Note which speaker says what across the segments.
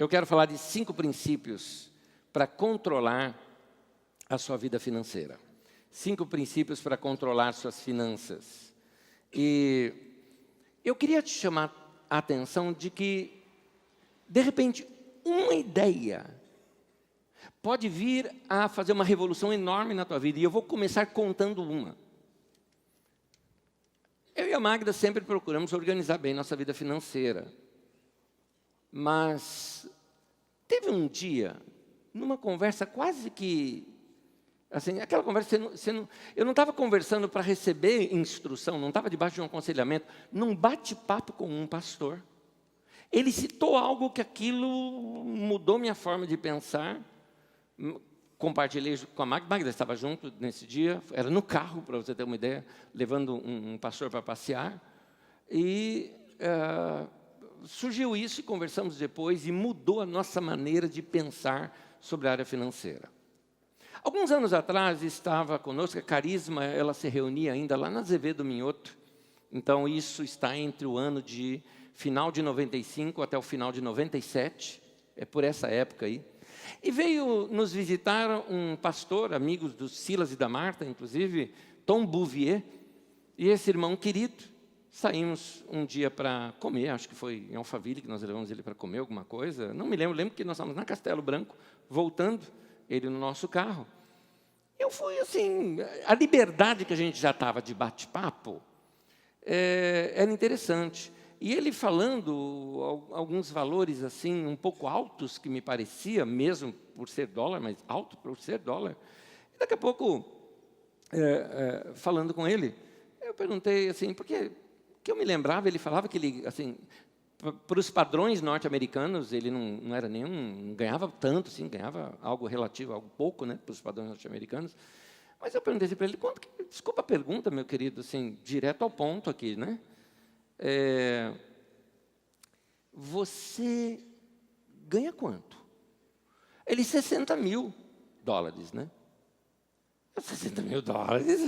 Speaker 1: eu quero falar de 5 princípios para controlar a sua vida financeira. 5 princípios para controlar suas finanças. E eu queria te chamar a atenção de que, de repente, uma ideia pode vir a fazer uma revolução enorme na tua vida. E eu vou começar contando uma. Eu e a Magda sempre procuramos organizar bem nossa vida financeira. Mas teve um dia, numa conversa quase que... Assim, aquela conversa, eu não estava conversando para receber instrução, não estava debaixo de um aconselhamento, num bate-papo com um pastor. Ele citou algo que aquilo mudou minha forma de pensar. Compartilhei com a Magda. Magda estava junto nesse dia, era no carro, para você ter uma ideia, levando um pastor para passear. E surgiu isso e conversamos depois e mudou a nossa maneira de pensar sobre a área financeira. Alguns anos atrás estava conosco, a Carisma, ela se reunia ainda lá na Azevedo Minhoto. Então, isso está entre o ano de final de 95 até o final de 97, é por essa época aí. E veio nos visitar um pastor, amigos do Silas e da Marta, inclusive, Tom Bouvier, e esse irmão querido. Saímos um dia para comer, acho que foi em Alphaville que nós levamos ele para comer alguma coisa. Não me lembro que nós estávamos na Castelo Branco, voltando, ele no nosso carro. Eu fui assim, a liberdade que a gente já estava de bate-papo era interessante. E ele falando alguns valores assim um pouco altos, que me parecia, mesmo por ser dólar, mas alto por ser dólar. E daqui a pouco, falando com ele, eu perguntei assim, porque que eu me lembrava, ele falava que ele, assim, para os padrões norte-americanos, ele não era não ganhava tanto, assim, ganhava algo relativo, algo pouco, né, para os padrões norte-americanos. Mas eu perguntei assim para ele, desculpa a pergunta, meu querido, assim, direto ao ponto aqui, né? Você ganha quanto? Ele, $60 mil, né? 60 mil dólares.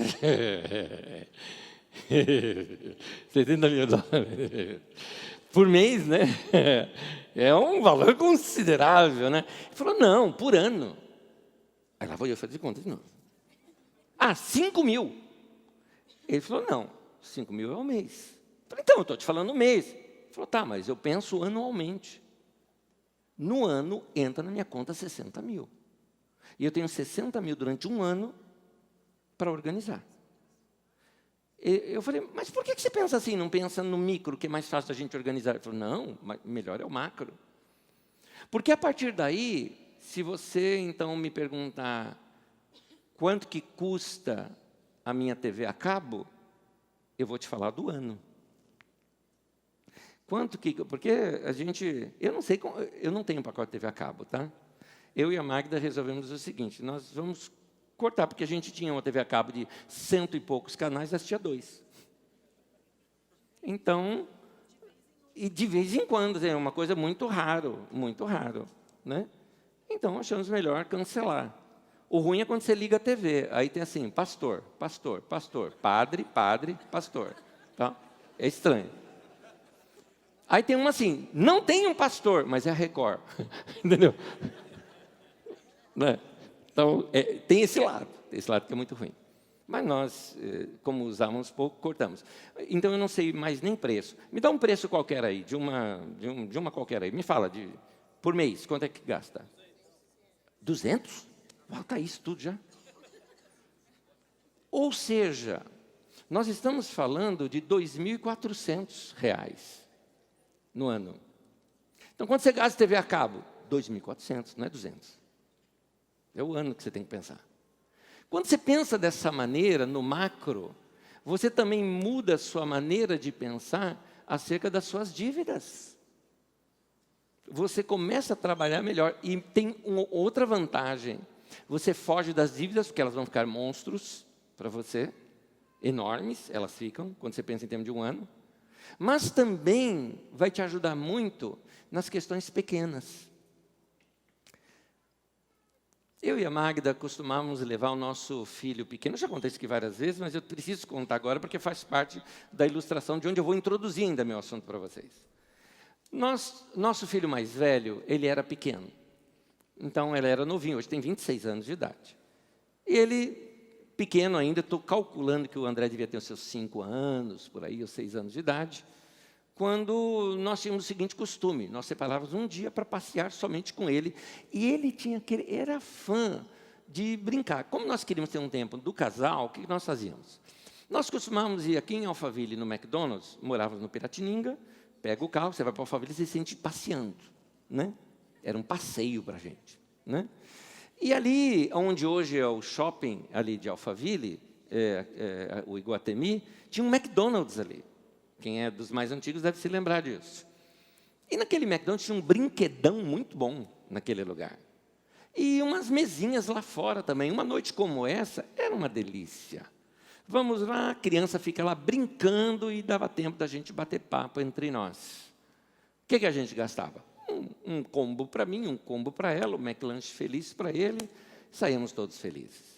Speaker 1: 70 mil dólares por mês, né? É um valor considerável, né? Ele falou, não, por ano. Aí lá vou eu fazer conta de novo. 5 mil. Ele falou, não, 5 mil é ao mês. Eu falei, então, eu estou te falando no mês. Ele falou, tá, mas eu penso anualmente. No ano, entra na minha conta 60 mil. E eu tenho 60 mil durante um ano para organizar. Eu falei, mas por que você pensa assim, não pensa no micro, que é mais fácil a gente organizar? Ele falou, não, melhor é o macro. Porque a partir daí, se você então me perguntar quanto que custa a minha TV a cabo, eu vou te falar do ano. Porque a gente, eu não tenho pacote de TV a cabo, tá? Eu e a Magda resolvemos o seguinte, nós vamos cortar, porque a gente tinha uma TV a cabo de 100 e poucos canais, assistia 2. Então, e de vez em quando, é uma coisa muito raro, né? Então, achamos melhor cancelar. O ruim é quando você liga a TV, aí tem assim, pastor, padre, pastor. Tá? É estranho. Aí tem uma assim, não tem um pastor, mas é a Record. Entendeu? Né? Então, tem esse lado que é muito ruim. Mas nós, como usávamos pouco, cortamos. Então, eu não sei mais nem preço. Me dá um preço qualquer aí, de uma qualquer aí. Me fala, por mês, quanto é que gasta? 200? Tá isso tudo já. Ou seja, nós estamos falando de R$ 2.400 no ano. Então, quanto você gasta TV a cabo? 2.400, não é 200. É o ano que você tem que pensar. Quando você pensa dessa maneira, no macro, você também muda a sua maneira de pensar acerca das suas dívidas. Você começa a trabalhar melhor. E tem outra vantagem. Você foge das dívidas, porque elas vão ficar monstros para você. Enormes, elas ficam, quando você pensa em termos de um ano. Mas também vai te ajudar muito nas questões pequenas. Eu e a Magda costumávamos levar o nosso filho pequeno. Eu já contei isso aqui várias vezes, mas eu preciso contar agora porque faz parte da ilustração de onde eu vou introduzir ainda meu assunto para vocês. Nosso filho mais velho, ele era pequeno. Então, ele era novinho, hoje tem 26 anos de idade. E ele, pequeno ainda, estou calculando que o André devia ter os seus 5 anos, por aí, ou 6 anos de idade, quando nós tínhamos o seguinte costume, nós separávamos um dia para passear somente com ele, e ele era fã de brincar. Como nós queríamos ter um tempo do casal, o que nós fazíamos? Nós costumávamos ir aqui em Alphaville, no McDonald's, morávamos no Piratininga, pega o carro, você vai para Alphaville e se sente passeando, né? Era um passeio para a gente, né? E ali, onde hoje é o shopping ali de Alphaville, o Iguatemi, tinha um McDonald's ali. Quem é dos mais antigos deve se lembrar disso. E naquele McDonald's tinha um brinquedão muito bom naquele lugar. E umas mesinhas lá fora também. Uma noite como essa, era uma delícia. Vamos lá, a criança fica lá brincando e dava tempo da gente bater papo entre nós. O que a gente gastava? Um combo para mim, um combo para ela, um McLanche feliz para ele, saímos todos felizes.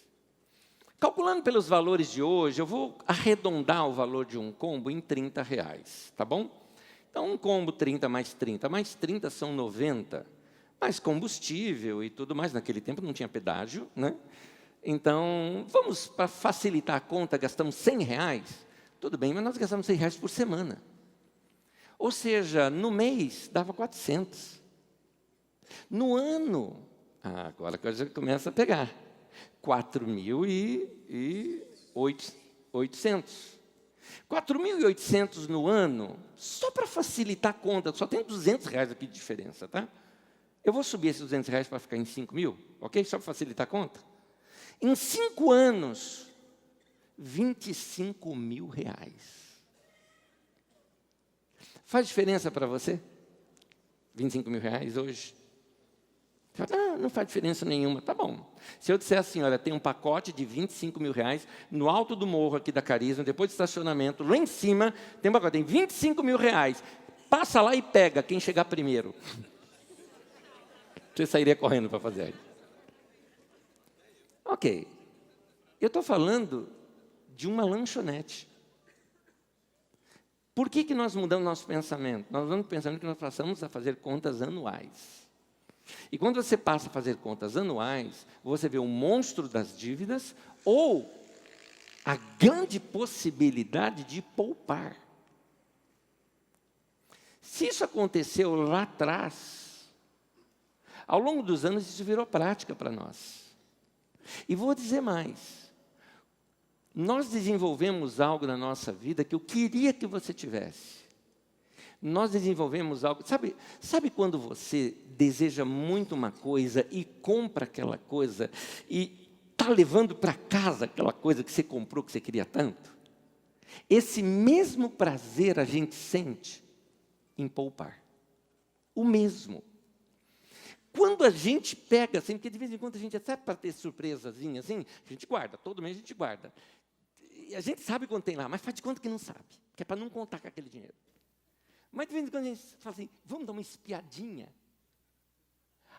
Speaker 1: Calculando pelos valores de hoje, eu vou arredondar o valor de um combo em R$30, tá bom? Então, um combo 30 mais 30 são 90, mais combustível e tudo mais. Naquele tempo não tinha pedágio, né? Então, vamos, para facilitar a conta, gastamos R$100, tudo bem, mas nós gastamos R$100 por semana. Ou seja, no mês, dava 400. No ano, agora a coisa começa a pegar. 4.800. 4.800 no ano, só para facilitar a conta, só tem R$200 aqui de diferença, tá? Eu vou subir esses R$200 para ficar em 5.000, ok? Só para facilitar a conta. Em 5 anos, R$25.000. Faz diferença para você? R$25.000 hoje? Não faz diferença nenhuma. Tá bom. Se eu disser assim, olha, tem um pacote de R$25.000 no alto do morro aqui da Carisma, depois do estacionamento, lá em cima, tem um pacote, tem R$25.000. Passa lá e pega quem chegar primeiro. Você sairia correndo para fazer. Ok. Eu estou falando de uma lanchonete. Por que nós mudamos nosso pensamento? Nós mudamos o pensamento que nós passamos a fazer contas anuais. E quando você passa a fazer contas anuais, você vê o monstro das dívidas ou a grande possibilidade de poupar. Se isso aconteceu lá atrás, ao longo dos anos isso virou prática para nós. E vou dizer mais. Nós desenvolvemos algo na nossa vida que eu queria que você tivesse. Nós desenvolvemos algo... Sabe quando você deseja muito uma coisa e compra aquela coisa e está levando para casa aquela coisa que você comprou, que você queria tanto? Esse mesmo prazer a gente sente em poupar. O mesmo. Quando a gente pega, assim, porque de vez em quando a gente, sabe para ter surpresazinha, assim, a gente guarda, todo mês a gente guarda. E a gente sabe quando tem lá, mas faz de conta que não sabe, que é para não contar com aquele dinheiro. Mas de vez em quando a gente fala assim, vamos dar uma espiadinha.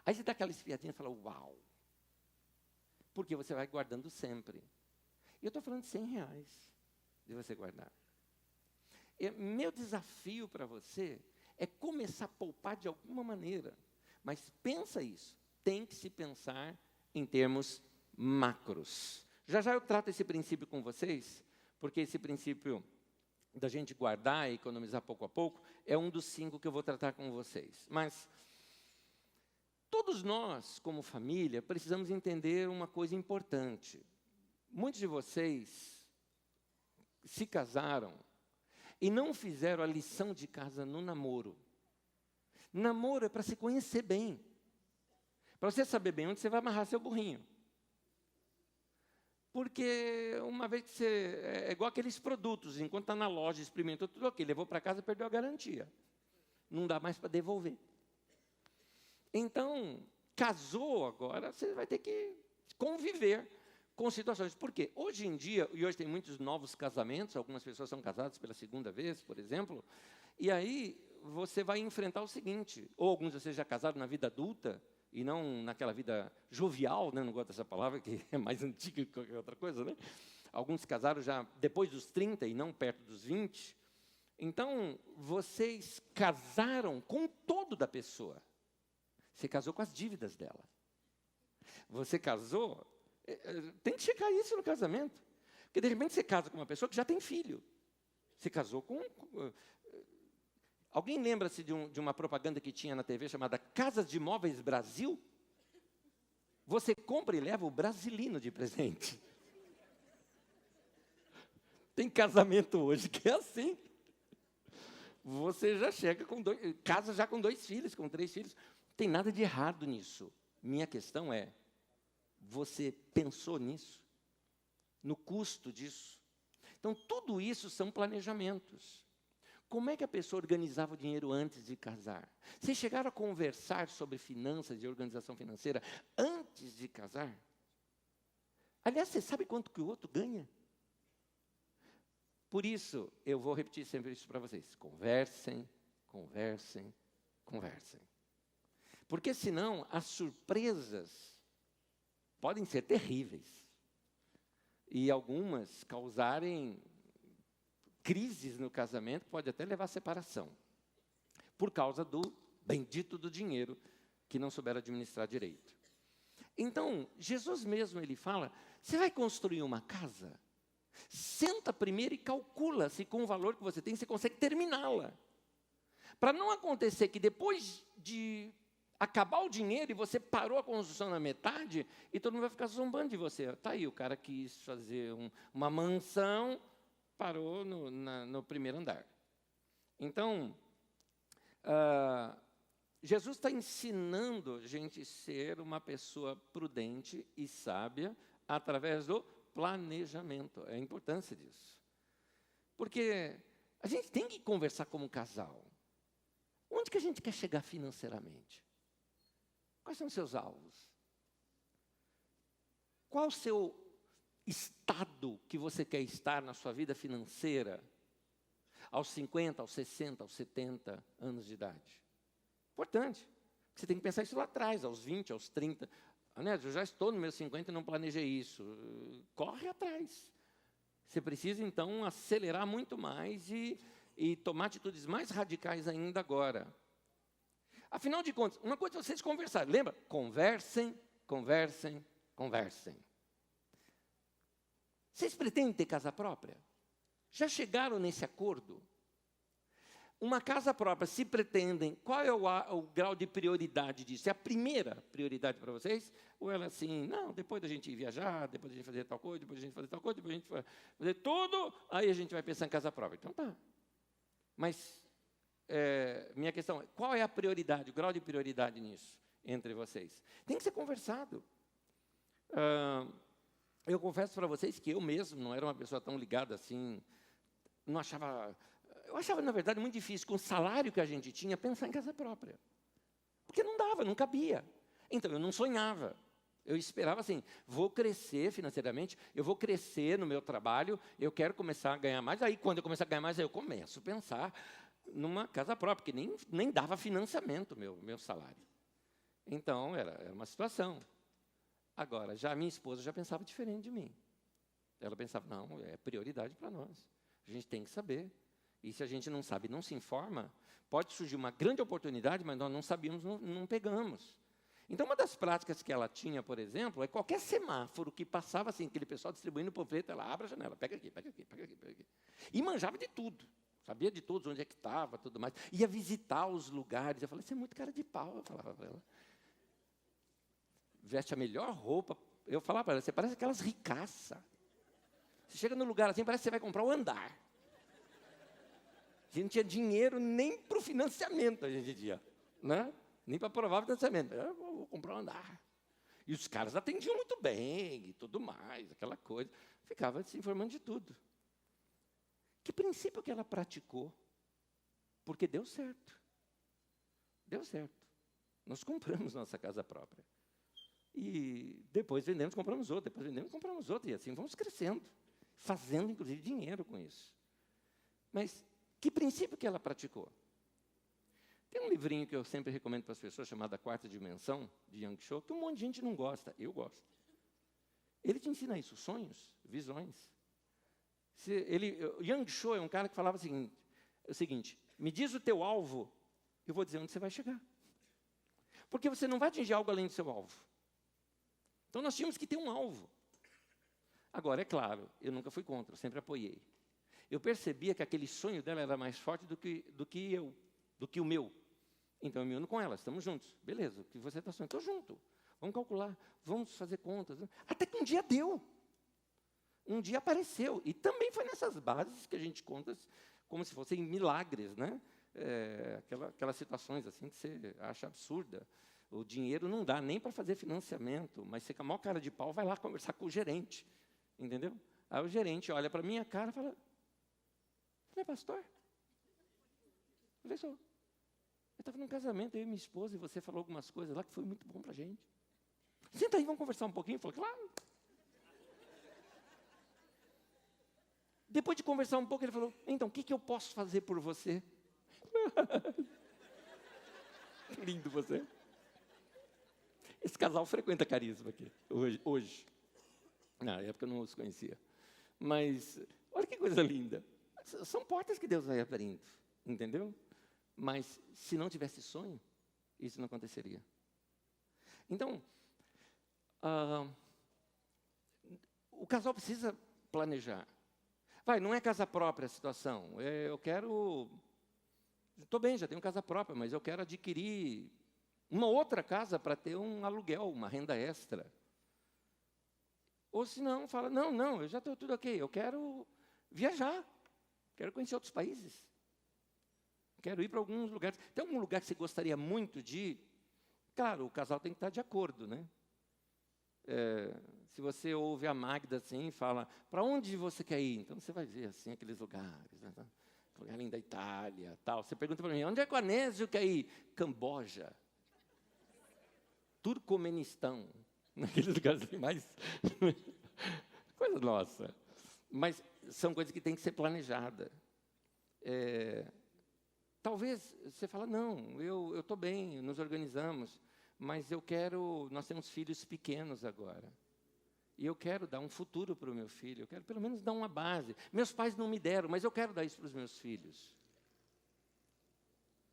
Speaker 1: Aí você dá aquela espiadinha e fala, uau. Porque você vai guardando sempre. E eu estou falando de R$100 de você guardar. Meu desafio para você é começar a poupar de alguma maneira. Mas pensa isso, tem que se pensar em termos macros. Já eu trato esse princípio com vocês, porque esse princípio da gente guardar e economizar pouco a pouco é um dos 5 que eu vou tratar com vocês. Mas todos nós, como família, precisamos entender uma coisa importante. Muitos de vocês se casaram e não fizeram a lição de casa no namoro. Namoro é para se conhecer bem. Para você saber bem onde você vai amarrar seu burrinho. Porque uma vez que você... É igual aqueles produtos, enquanto está na loja, experimentou tudo ok, levou para casa, perdeu a garantia. Não dá mais para devolver. Então, casou agora, você vai ter que conviver com situações. Por quê? Hoje em dia, e hoje tem muitos novos casamentos, algumas pessoas são casadas pela 2ª vez, por exemplo, e aí você vai enfrentar o seguinte, ou alguns de vocês já casaram na vida adulta, e não naquela vida jovial, né? Não gosto dessa palavra, que é mais antiga que qualquer outra coisa, né? Alguns casaram já depois dos 30 e não perto dos 20, Então, vocês casaram com o todo da pessoa. Você casou com as dívidas dela. Você casou, tem que checar isso no casamento. Porque, de repente, você casa com uma pessoa que já tem filho. Você casou com... Alguém lembra-se de uma propaganda que tinha na TV chamada Casas de Móveis Brasil? Você compra e leva o brasilino de presente. Tem casamento hoje que é assim. Você já chega com casa já com 2 filhos, com 3 filhos. Não tem nada de errado nisso. Minha questão é, você pensou nisso? No custo disso? Então, tudo isso são planejamentos. Como é que a pessoa organizava o dinheiro antes de casar? Vocês chegaram a conversar sobre finanças e organização financeira antes de casar? Aliás, você sabe quanto que o outro ganha? Por isso, eu vou repetir sempre isso para vocês. Conversem, conversem, conversem. Porque senão as surpresas podem ser terríveis. E algumas causarem crises no casamento, pode até levar à separação. Por causa do bendito do dinheiro que não souberam administrar direito. Então, Jesus mesmo, ele fala, você vai construir uma casa? Senta primeiro e calcula se com o valor que você tem, você consegue terminá-la. Para não acontecer que depois de acabar o dinheiro e você parou a construção na metade, e todo mundo vai ficar zombando de você. Está aí, o cara quis fazer uma mansão, parou no primeiro andar. Então, Jesus está ensinando a gente a ser uma pessoa prudente e sábia através do planejamento. É a importância disso. Porque a gente tem que conversar como casal. Onde que a gente quer chegar financeiramente? Quais são os seus alvos? Qual o seu estado que você quer estar na sua vida financeira aos 50, aos 60, aos 70 anos de idade? Importante. Você tem que pensar isso lá atrás, aos 20, aos 30. Anésio, eu já estou no meus 50 e não planejei isso. Corre atrás. Você precisa, então, acelerar muito mais e tomar atitudes mais radicais ainda agora. Afinal de contas, uma coisa é vocês conversarem. Lembra? Conversem, conversem, conversem. Vocês pretendem ter casa própria? Já chegaram nesse acordo? Uma casa própria, se pretendem, qual é o grau de prioridade disso? É a primeira prioridade para vocês? Ou ela assim, não, depois da gente ir viajar, depois da gente fazer tal coisa, depois da gente fazer tal coisa, depois da gente fazer tudo, aí a gente vai pensar em casa própria. Então tá. Mas minha questão é, qual é a prioridade, o grau de prioridade nisso entre vocês? Tem que ser conversado. Eu confesso para vocês que eu mesmo não era uma pessoa tão ligada assim, não achava... Eu achava, na verdade, muito difícil, com o salário que a gente tinha, pensar em casa própria. Porque não dava, não cabia. Então, eu não sonhava. Eu esperava assim, vou crescer financeiramente, eu vou crescer no meu trabalho, eu quero começar a ganhar mais. Aí, quando eu começar a ganhar mais, aí eu começo a pensar numa casa própria, porque nem dava financiamento meu salário. Então, era uma situação. Agora, já a minha esposa já pensava diferente de mim. Ela pensava, não, é prioridade para nós. A gente tem que saber. E se a gente não sabe, não se informa, pode surgir uma grande oportunidade, mas nós não sabíamos, não pegamos. Então, uma das práticas que ela tinha, por exemplo, é qualquer semáforo que passava assim, aquele pessoal distribuindo panfleto, ela abre a janela, pega aqui, pega aqui, pega aqui, pega aqui. E manjava de tudo, sabia de todos, onde é que estava, tudo mais. Ia visitar os lugares. Eu falei, você é muito cara de pau, eu falava para ela. Veste a melhor roupa. Eu falava para ela, você parece aquelas ricaças. Você chega no lugar assim, parece que você vai comprar o andar. A gente não tinha dinheiro nem para o financiamento, a gente tinha, né? Nem para provar o financiamento. Eu vou comprar um andar. E os caras atendiam muito bem e tudo mais, aquela coisa. Ficava se informando de tudo. Que princípio que ela praticou? Porque deu certo. Deu certo. Nós compramos nossa casa própria. E depois vendemos, compramos outra. Depois vendemos, compramos outra. E assim vamos crescendo. Fazendo, inclusive, dinheiro com isso. Mas... que princípio que ela praticou? Tem um livrinho que eu sempre recomendo para as pessoas, chamado A Quarta Dimensão, de Yang Cho, que um monte de gente não gosta, eu gosto. Ele te ensina isso, sonhos, visões. Yang Cho é um cara que falava o seguinte, é o seguinte, me diz o teu alvo, eu vou dizer onde você vai chegar. Porque você não vai atingir algo além do seu alvo. Então nós tínhamos que ter um alvo. Agora, é claro, eu nunca fui contra, eu sempre apoiei. Eu percebia que aquele sonho dela era mais forte do que o meu. Então eu me uno com ela, estamos juntos. Beleza, o que você está sonhando? Estou junto. Vamos calcular, vamos fazer contas. Até que um dia deu. Um dia apareceu. E também foi nessas bases que a gente conta como se fossem milagres, né? Aquelas situações assim que você acha absurda. O dinheiro não dá nem para fazer financiamento, mas você com a maior cara de pau vai lá conversar com o gerente. Entendeu? Aí o gerente olha para a minha cara e fala, você é pastor? Eu falei, sou. Eu estava num casamento, eu e minha esposa, e você falou algumas coisas lá que foi muito bom para a gente. Senta aí, vamos conversar um pouquinho. Eu falei, claro. Depois de conversar um pouco, ele falou, então, o que eu posso fazer por você? Lindo você. Esse casal frequenta Carisma aqui, hoje. Na época eu não os conhecia. Mas, olha que coisa linda. São portas que Deus vai abrindo, entendeu? Mas, se não tivesse sonho, isso não aconteceria. Então, o casal precisa planejar. Não é casa própria a situação. Estou bem, já tenho casa própria, mas eu quero adquirir uma outra casa para ter um aluguel, uma renda extra. Ou se não, fala, não, eu já estou tudo ok, eu quero viajar, quero conhecer outros países. Quero ir para alguns lugares. Tem algum lugar que você gostaria muito de ir? Claro, o casal tem que estar de acordo, né? Se você ouve a Magda assim, fala, para onde você quer ir? Então você vai ver assim aqueles lugares, né? Lugar ali da Itália, tal. Você pergunta para mim, onde é que o Anésio quer ir? Camboja, Turcomenistão, naqueles lugares assim mais coisa nossa. Mas são coisas que têm que ser planejadas. Talvez você fala, não, eu estou bem, nos organizamos, mas nós temos filhos pequenos agora. E eu quero dar um futuro para o meu filho, eu quero pelo menos dar uma base. Meus pais não me deram, mas eu quero dar isso para os meus filhos.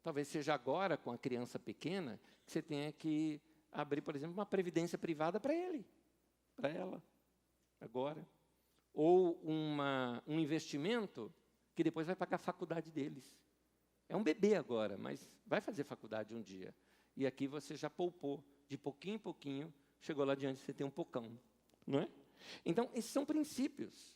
Speaker 1: Talvez seja agora, com a criança pequena, que você tenha que abrir, por exemplo, uma previdência privada para ele, para ela, agora. Ou um investimento que depois vai pagar a faculdade deles. É um bebê agora, mas vai fazer faculdade um dia. E aqui você já poupou, de pouquinho em pouquinho, chegou lá adiante, você tem um pocão. Não é? Então, esses são princípios.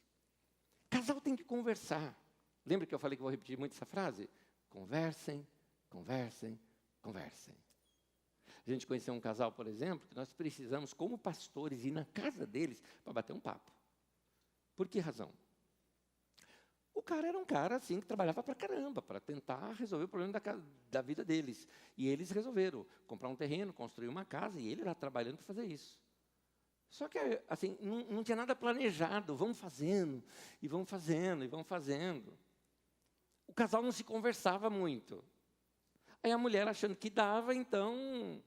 Speaker 1: Casal tem que conversar. Lembra que eu falei que vou repetir muito essa frase? Conversem, conversem, conversem. A gente conheceu um casal, por exemplo, que nós precisamos, como pastores, ir na casa deles para bater um papo. Por que razão? O cara era um cara assim que trabalhava para caramba, para tentar resolver o problema da vida deles. E eles resolveram comprar um terreno, construir uma casa, e ele era trabalhando para fazer isso. Só que, assim, não tinha nada planejado, vamos fazendo, e vamos fazendo, e vamos fazendo. O casal não se conversava muito. Aí a mulher, achando que dava, então,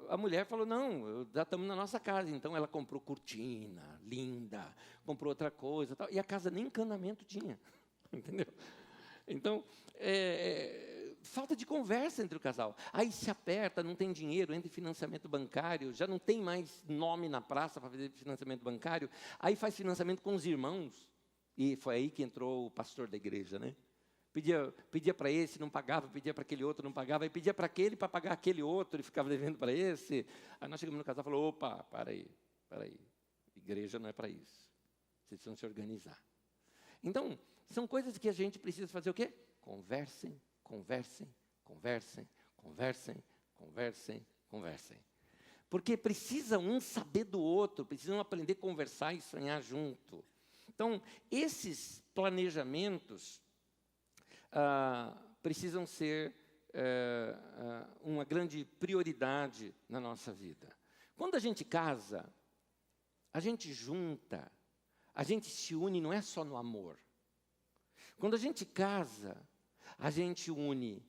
Speaker 1: a mulher falou, não, já estamos na nossa casa. Então ela comprou cortina, linda, comprou outra coisa, tal, e a casa nem encanamento tinha, entendeu? Então, falta de conversa entre o casal. Aí se aperta, não tem dinheiro, entra em financiamento bancário, já não tem mais nome na praça para fazer financiamento bancário, aí faz financiamento com os irmãos, e foi aí que entrou o pastor da igreja, né? Pedia para esse, não pagava, pedia para aquele outro, não pagava, e pedia para aquele para pagar aquele outro, ele ficava devendo para esse. Aí nós chegamos no casal e falou, opa, para aí, igreja não é para isso, vocês precisam se organizar. Então, são coisas que a gente precisa fazer o quê? Conversem, conversem, conversem, conversem, conversem, conversem. Porque precisam um saber do outro, precisam aprender a conversar e sonhar junto. Então, esses planejamentos precisam ser uma grande prioridade na nossa vida. Quando a gente casa, a gente junta, a gente se une, não é só no amor. Quando a gente casa, a gente une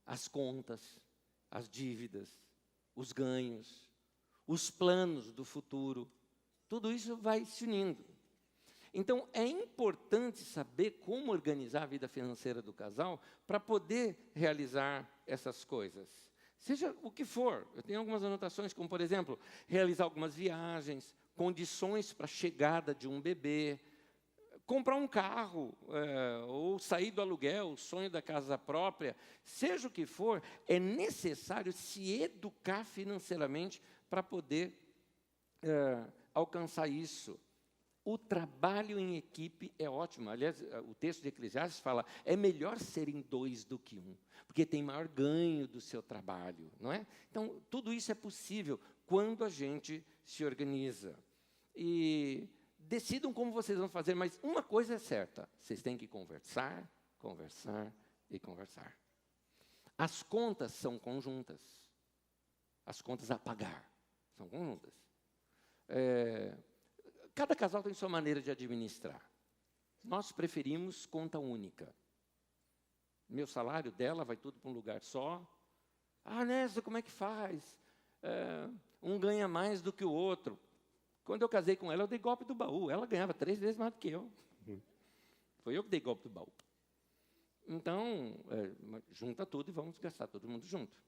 Speaker 1: as contas, as dívidas, os ganhos, os planos do futuro. Tudo isso vai se unindo. Então, é importante saber como organizar a vida financeira do casal para poder realizar essas coisas. Seja o que for. Eu tenho algumas anotações, como, por exemplo, realizar algumas viagens, condições para a chegada de um bebê, comprar um carro, ou sair do aluguel, o sonho da casa própria. Seja o que for, é necessário se educar financeiramente para poder alcançar isso. O trabalho em equipe é ótimo. Aliás, o texto de Eclesiastes fala, é melhor serem 2 do que 1, porque tem maior ganho do seu trabalho, não é? Então, tudo isso é possível quando a gente se organiza. E decidam como vocês vão fazer, mas uma coisa é certa, vocês têm que conversar, conversar e conversar. As contas são conjuntas. As contas a pagar são conjuntas. Cada casal tem sua maneira de administrar. Nós preferimos conta única. Meu salário dela vai tudo para um lugar só. Ah, Nessa, como é que faz? Um ganha mais do que o outro. Quando eu casei com ela, eu dei golpe do baú. Ela ganhava 3 vezes mais do que eu. Foi eu que dei golpe do baú. Então, junta tudo e vamos gastar todo mundo junto.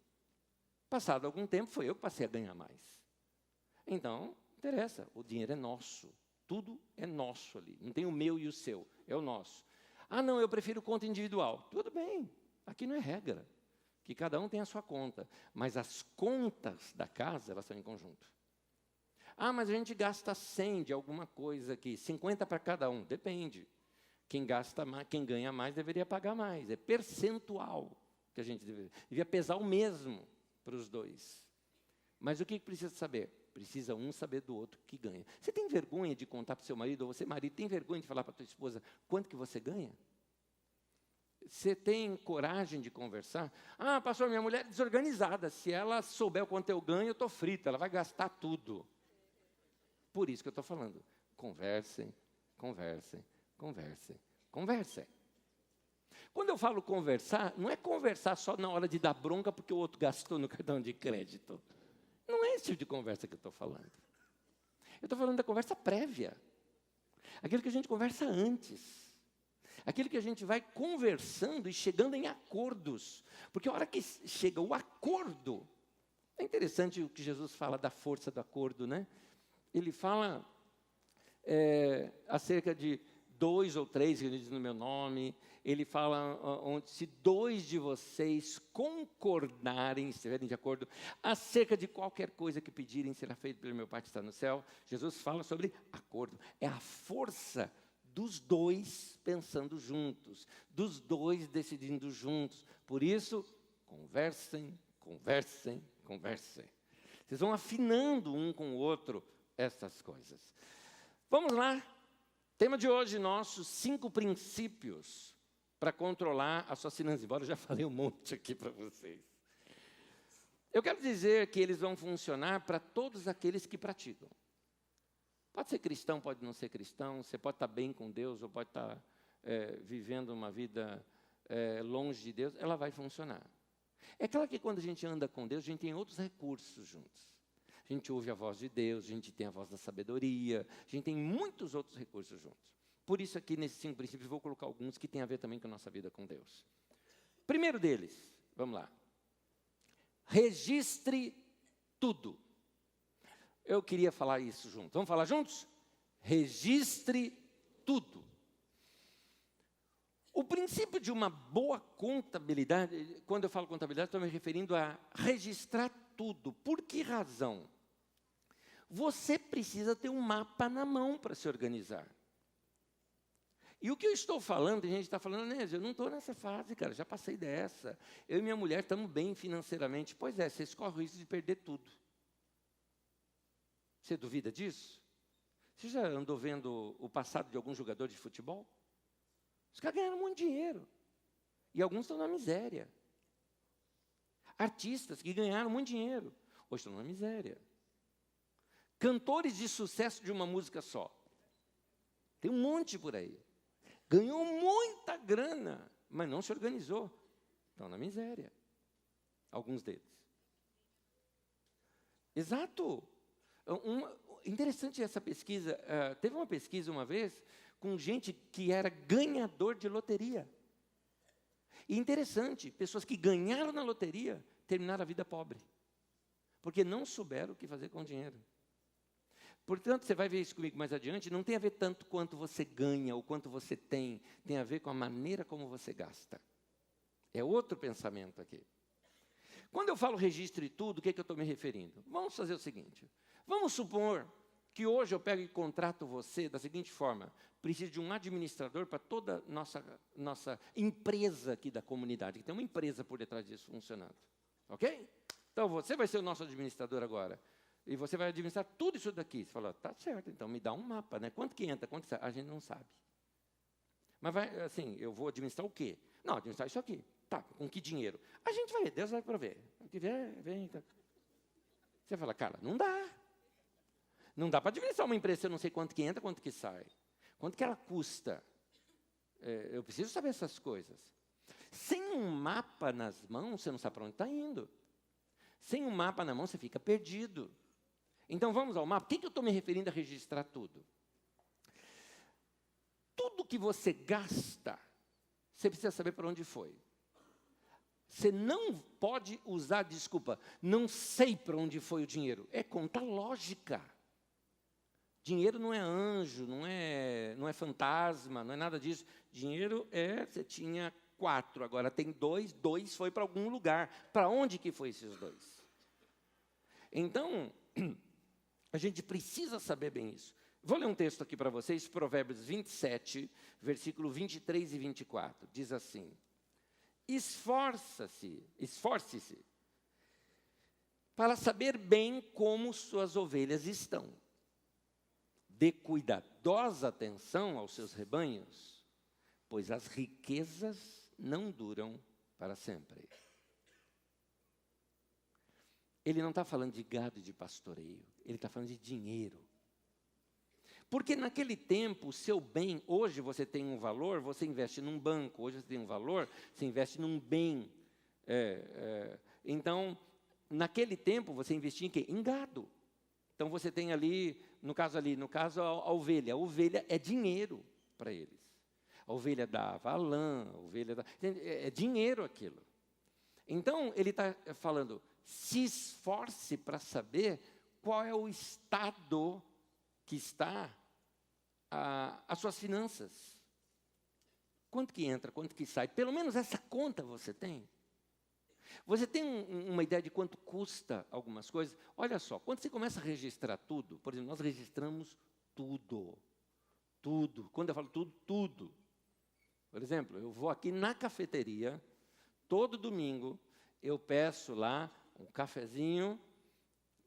Speaker 1: Passado algum tempo, foi eu que passei a ganhar mais. Então, interessa, o dinheiro é nosso. Tudo é nosso ali. Não tem o meu e o seu, é o nosso. Ah, não, eu prefiro conta individual. Tudo bem, aqui não é regra. Que cada um tem a sua conta. Mas as contas da casa, elas são em conjunto. Ah, mas a gente gasta 100 de alguma coisa aqui, 50 para cada um. Depende. Quem gasta mais, quem ganha mais deveria pagar mais. É percentual que a gente devia pesar o mesmo para os dois. Mas o que precisa saber? Precisa um saber do outro que ganha. Você tem vergonha de contar para o seu marido, ou você, marido, tem vergonha de falar para a tua esposa quanto que você ganha? Você tem coragem de conversar? Ah, pastor, minha mulher é desorganizada. Se ela souber o quanto eu ganho, eu estou frita. Ela vai gastar tudo. Por isso que eu estou falando. Conversem, conversem, conversem, conversem. Quando eu falo conversar, não é conversar só na hora de dar bronca porque o outro gastou no cartão de crédito. Não é esse tipo de conversa que eu estou falando. Eu estou falando da conversa prévia. Aquilo que a gente conversa antes. Aquilo que a gente vai conversando e chegando em acordos. Porque a hora que chega o acordo, é interessante o que Jesus fala da força do acordo, né? Ele fala acerca de 2 ou 3, ele diz no meu nome. Ele fala, se 2 de vocês concordarem, estiverem de acordo, acerca de qualquer coisa que pedirem, será feito pelo meu Pai que está no céu. Jesus fala sobre acordo. É a força dos 2 pensando juntos, dos 2 decidindo juntos. Por isso, conversem, conversem, conversem. Vocês vão afinando um com o outro essas coisas. Vamos lá. Tema de hoje nosso, 5 princípios para controlar as suas finanças. Embora eu já falei um monte aqui para vocês. Eu quero dizer que eles vão funcionar para todos aqueles que praticam. Pode ser cristão, pode não ser cristão. Você pode estar bem com Deus ou pode estar vivendo uma vida longe de Deus. Ela vai funcionar. É claro que quando a gente anda com Deus, a gente tem outros recursos juntos. A gente ouve a voz de Deus, a gente tem a voz da sabedoria, a gente tem muitos outros recursos juntos. Por isso aqui, nesses 5 princípios, vou colocar alguns que têm a ver também com a nossa vida com Deus. Primeiro deles, vamos lá. Registre tudo. Eu queria falar isso junto. Vamos falar juntos? Registre tudo. O princípio de uma boa contabilidade, quando eu falo contabilidade, estou me referindo a registrar tudo. Por que razão? Você precisa ter um mapa na mão para se organizar. E o que eu estou falando, a gente está falando, eu não estou nessa fase, cara, já passei dessa. Eu e minha mulher estamos bem financeiramente. Pois é, vocês correm o risco de perder tudo. Você duvida disso? Você já andou vendo o passado de algum jogador de futebol? Os caras ganharam muito dinheiro. E alguns estão na miséria. Artistas que ganharam muito dinheiro, hoje estão na miséria. Cantores de sucesso de uma música só. Tem um monte por aí. Ganhou muita grana, mas não se organizou. Estão na miséria. Alguns deles. Exato. Interessante essa pesquisa. Teve uma pesquisa uma vez com gente que era ganhador de loteria. E interessante, pessoas que ganharam na loteria terminaram a vida pobre, porque não souberam o que fazer com o dinheiro. Portanto, você vai ver isso comigo mais adiante, não tem a ver tanto quanto você ganha ou quanto você tem a ver com a maneira como você gasta. É outro pensamento aqui. Quando eu falo registro e tudo, o que é que eu estou me referindo? Vamos fazer o seguinte, vamos supor que hoje eu pego e contrato você da seguinte forma: preciso de um administrador para toda nossa empresa aqui da comunidade, que tem uma empresa por detrás disso funcionando. Ok? Então, você vai ser o nosso administrador agora. E você vai administrar tudo isso daqui. Você fala, tá certo, então me dá um mapa, né? Quanto que entra, quanto que sai? A gente não sabe. Mas, vai, assim, eu vou administrar o quê? Não, administrar isso aqui. Tá, com que dinheiro? A gente vai ver, Deus vai prover. O que vier, vem. Tá. Você fala, cara, não dá. Não dá para administrar uma empresa se eu não sei quanto que entra, quanto que sai. Quanto que ela custa. Eu preciso saber essas coisas. Sem um mapa nas mãos, você não sabe para onde está indo. Sem um mapa na mão, você fica perdido. Então, vamos ao mapa. O que eu estou me referindo a registrar tudo? Tudo que você gasta, você precisa saber para onde foi. Você não pode usar desculpa, não sei para onde foi o dinheiro. É conta lógica. Dinheiro não é anjo, não é fantasma, não é nada disso. Dinheiro você tinha 4, agora tem 2, 2 foi para algum lugar. Para onde que foi esses 2? Então, a gente precisa saber bem isso. Vou ler um texto aqui para vocês, Provérbios 27, versículo 23 e 24. Diz assim: esforce-se para saber bem como suas ovelhas estão. Dê cuidadosa atenção aos seus rebanhos, pois as riquezas não duram para sempre. Ele não está falando de gado e de pastoreio, ele está falando de dinheiro. Porque naquele tempo, o seu bem, hoje você tem um valor, você investe num banco, hoje você tem um valor, você investe num bem. Então, naquele tempo, você investia em quê? Em gado. Então, você tem no caso a ovelha. A ovelha é dinheiro para eles. A ovelha dava a lã, é dinheiro aquilo. Então, ele está falando, se esforce para saber qual é o estado que está as suas finanças. Quanto que entra, quanto que sai. Pelo menos essa conta você tem. Você tem uma ideia de quanto custa algumas coisas? Olha só, quando você começa a registrar tudo, por exemplo, nós registramos tudo. Tudo. Quando eu falo tudo, tudo. Por exemplo, eu vou aqui na cafeteria, todo domingo, eu peço lá um cafezinho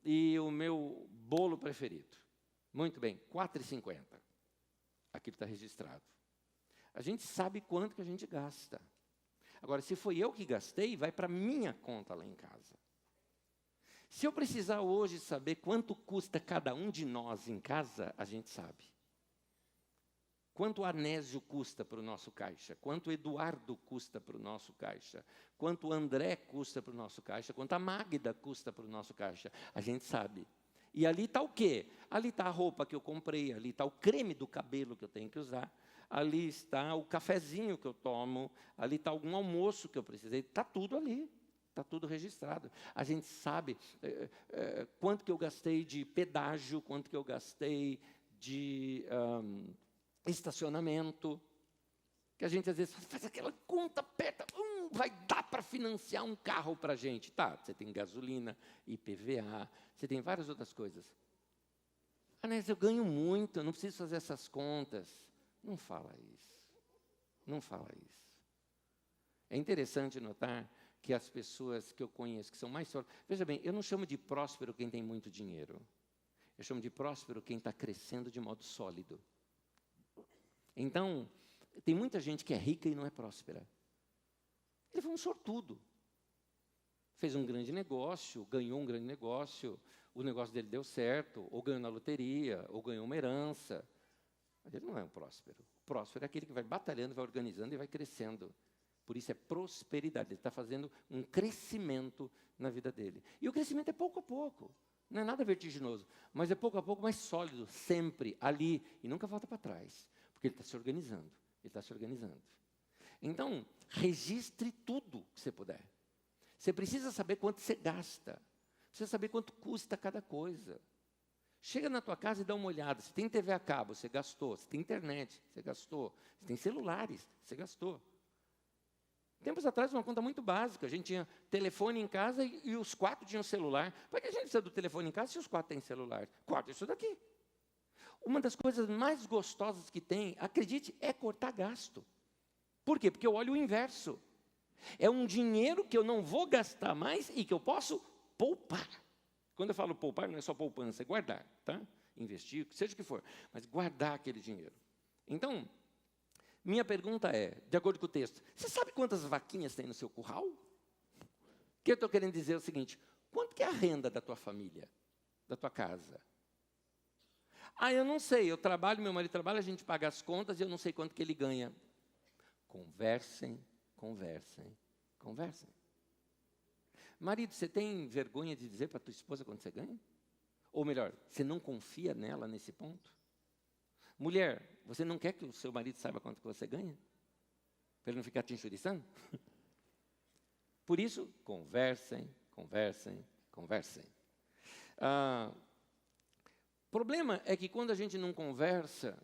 Speaker 1: e o meu bolo preferido. Muito bem, R$ 4,50. Aquilo está registrado. A gente sabe quanto que a gente gasta. Agora, se foi eu que gastei, vai para a minha conta lá em casa. Se eu precisar hoje saber quanto custa cada um de nós em casa, a gente sabe. Quanto o Anésio custa para o nosso caixa, quanto o Eduardo custa para o nosso caixa, quanto o André custa para o nosso caixa, quanto a Magda custa para o nosso caixa, a gente sabe. E ali está o quê? Ali está a roupa que eu comprei, ali está o creme do cabelo que eu tenho que usar, ali está o cafezinho que eu tomo, ali está algum almoço que eu precisei, está tudo ali, está tudo registrado. A gente sabe quanto que eu gastei de pedágio, quanto que eu gastei de estacionamento, que a gente às vezes faz aquela conta, aperta, vai dar para financiar um carro para a gente. Tá, você tem gasolina, IPVA, você tem várias outras coisas. Mas eu ganho muito, eu não preciso fazer essas contas. Não fala isso. Não fala isso. É interessante notar que as pessoas que eu conheço, que são mais fortes... Veja bem, eu não chamo de próspero quem tem muito dinheiro. Eu chamo de próspero quem está crescendo de modo sólido. Então, tem muita gente que é rica e não é próspera. Ele foi um sortudo. Fez um grande negócio, ganhou um grande negócio, o negócio dele deu certo, ou ganhou na loteria, ou ganhou uma herança. Mas ele não é um próspero. O próspero é aquele que vai batalhando, vai organizando e vai crescendo. Por isso é prosperidade. Ele está fazendo um crescimento na vida dele. E o crescimento é pouco a pouco. Não é nada vertiginoso, mas é pouco a pouco mais sólido, sempre ali, e nunca volta para trás. Porque ele está se organizando. Ele está se organizando. Então, registre tudo que você puder. Você precisa saber quanto você gasta. Precisa saber quanto custa cada coisa. Chega na tua casa e dá uma olhada. Se tem TV a cabo, você gastou. Se tem internet, você gastou. Se tem celulares, você gastou. Tempos atrás, uma conta muito básica. A gente tinha telefone em casa e os 4 tinham celular. Para que a gente precisa do telefone em casa se os 4 têm celular? 4, isso daqui. Uma das coisas mais gostosas que tem, acredite, é cortar gasto. Por quê? Porque eu olho o inverso. É um dinheiro que eu não vou gastar mais e que eu posso poupar. Quando eu falo poupar, não é só poupança, é guardar, tá? Investir, seja o que for, mas guardar aquele dinheiro. Então, minha pergunta é, de acordo com o texto, você sabe quantas vaquinhas tem no seu curral? O que eu estou querendo dizer é o seguinte, quanto que é a renda da tua família, da tua casa? Ah, eu não sei, eu trabalho, meu marido trabalha, a gente paga as contas e eu não sei quanto que ele ganha. Conversem, conversem, conversem. Marido, você tem vergonha de dizer para a tua esposa quanto você ganha? Ou melhor, você não confia nela nesse ponto? Mulher, você não quer que o seu marido saiba quanto que você ganha? Para ele não ficar te enxuriçando? Por isso, conversem, conversem, conversem. O problema é que quando a gente não conversa,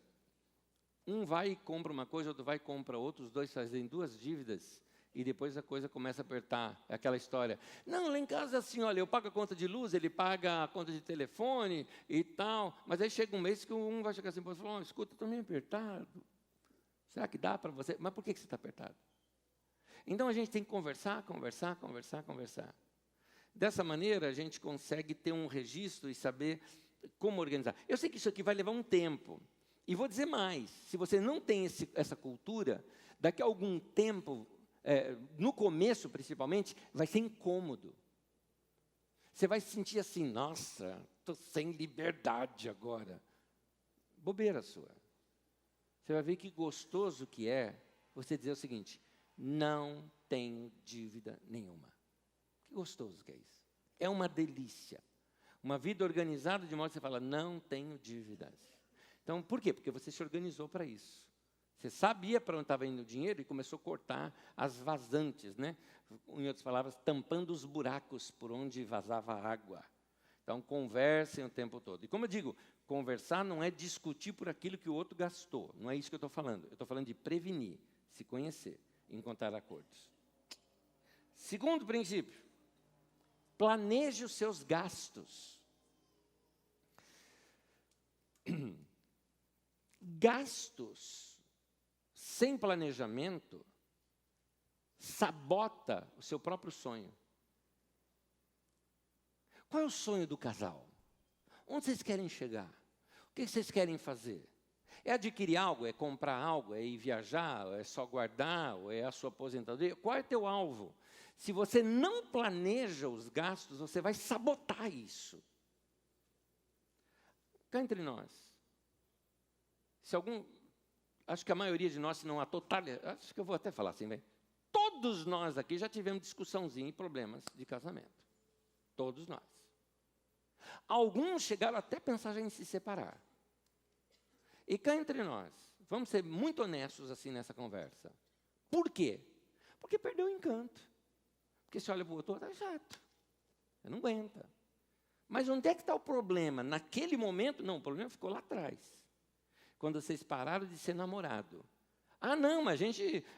Speaker 1: um vai e compra uma coisa, outro vai e compra outra, os dois fazem 2 dívidas, e depois a coisa começa a apertar. É aquela história. Não, lá em casa é assim, olha, eu pago a conta de luz, ele paga a conta de telefone e tal. Mas aí chega um mês que um vai chegar assim e falar, escuta, eu estou meio apertado. Será que dá para você? Mas por que você está apertado? Então a gente tem que conversar, conversar, conversar, conversar. Dessa maneira a gente consegue ter um registro e saber como organizar. Eu sei que isso aqui vai levar um tempo. E vou dizer mais, se você não tem essa cultura, daqui a algum tempo, no começo principalmente, vai ser incômodo. Você vai se sentir assim, nossa, estou sem liberdade agora. Bobeira sua. Você vai ver que gostoso que é você dizer o seguinte, não tenho dívida nenhuma. Que gostoso que é isso. É uma delícia. Uma vida organizada de modo que você fala, não tenho dívidas. Então, por quê? Porque você se organizou para isso. Você sabia para onde estava indo o dinheiro e começou a cortar as vazantes, né? Em outras palavras, tampando os buracos por onde vazava água. Então, conversem o tempo todo. E como eu digo, conversar não é discutir por aquilo que o outro gastou. Não é isso que eu estou falando. Eu estou falando de prevenir, se conhecer, encontrar acordos. Segundo princípio, planeje os seus gastos. Gastos sem planejamento sabota o seu próprio sonho. Qual é o sonho do casal? Onde vocês querem chegar? O que vocês querem fazer? É adquirir algo? É comprar algo? É ir viajar? É só guardar? Ou é a sua aposentadoria? Qual é o teu alvo? Se você não planeja os gastos, você vai sabotar isso. Cá entre nós. Acho que a maioria de nós, se não a totalidade, acho que eu vou até falar assim, bem, todos nós aqui já tivemos discussãozinha e problemas de casamento. Todos nós. Alguns chegaram até a pensar já em se separar. E cá entre nós, vamos ser muito honestos assim nessa conversa. Por quê? Porque perdeu o encanto. Porque se olha para o outro, está chato. Você não aguenta. Mas onde é que está o problema? Naquele momento, não, o problema ficou lá atrás. Quando vocês pararam de ser namorado. Ah, não, mas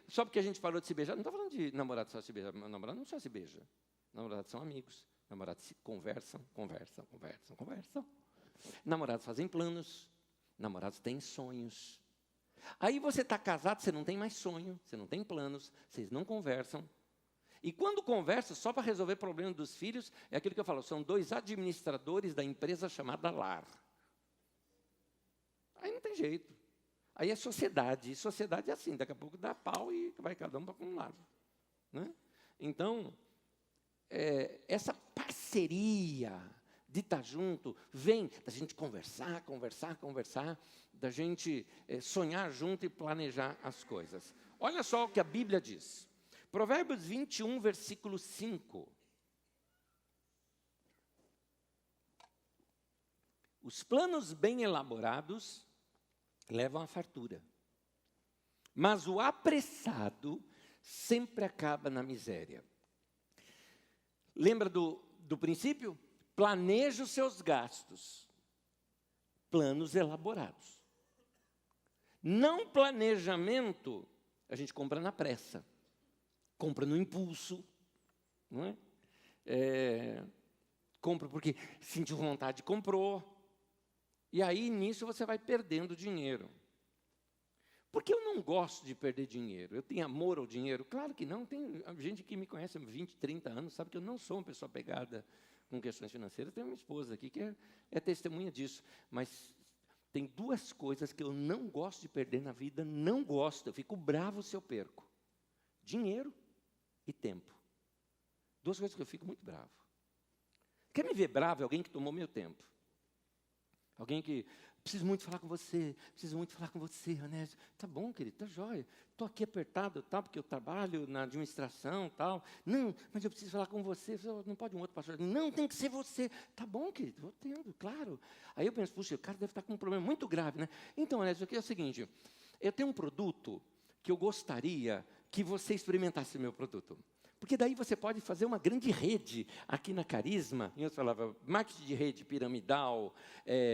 Speaker 1: só porque a gente parou de se beijar, não estou falando de namorado só se beijar, namorado não só se beija. Namorados são amigos, namorados se conversam. Namorados fazem planos, namorados têm sonhos. Aí você está casado, você não tem mais sonho, você não tem planos, vocês não conversam. E quando conversa, só para resolver o problema dos filhos, é aquilo que eu falo, são 2 administradores da empresa chamada lar. Aí não tem jeito. Aí é sociedade. E sociedade é assim, daqui a pouco dá pau e vai cada um para um lado. Né? Então, essa parceria de estar junto, vem da gente conversar, da gente sonhar junto e planejar as coisas. Olha só o que a Bíblia diz. Provérbios 21, versículo 5. Os planos bem elaborados levam à fartura. Mas o apressado sempre acaba na miséria. Lembra do princípio? Planeje os seus gastos. Planos elaborados. Não planejamento, a gente compra na pressa. Compra no impulso. Não é? Compra porque sentiu vontade, comprou. E aí, nisso, você vai perdendo dinheiro. Por que eu não gosto de perder dinheiro? Eu tenho amor ao dinheiro? Claro que não. Tem gente que me conhece há 20, 30 anos, sabe que eu não sou uma pessoa pegada com questões financeiras. Tenho uma esposa aqui que é testemunha disso. Mas tem duas coisas que eu não gosto de perder na vida, não gosto. Eu fico bravo se eu perco. Dinheiro e tempo. Duas coisas que eu fico muito bravo. Quer me ver bravo? É alguém que tomou meu tempo. Alguém que, preciso muito falar com você, Anésio. Tá bom, querido, tá jóia. Estou aqui apertado, tal, porque eu trabalho na administração, tal. Não, mas eu preciso falar com você. Não pode um outro pastor. Não, tem que ser você. Tá bom, querido, vou tendo, claro. Aí eu penso, puxa, o cara deve estar com um problema muito grave, né? Então, Anésio, aqui é o seguinte, eu tenho um produto que eu gostaria que você experimentasse o meu produto. Porque daí você pode fazer uma grande rede aqui na Carisma, em outras palavras, marketing de rede, piramidal,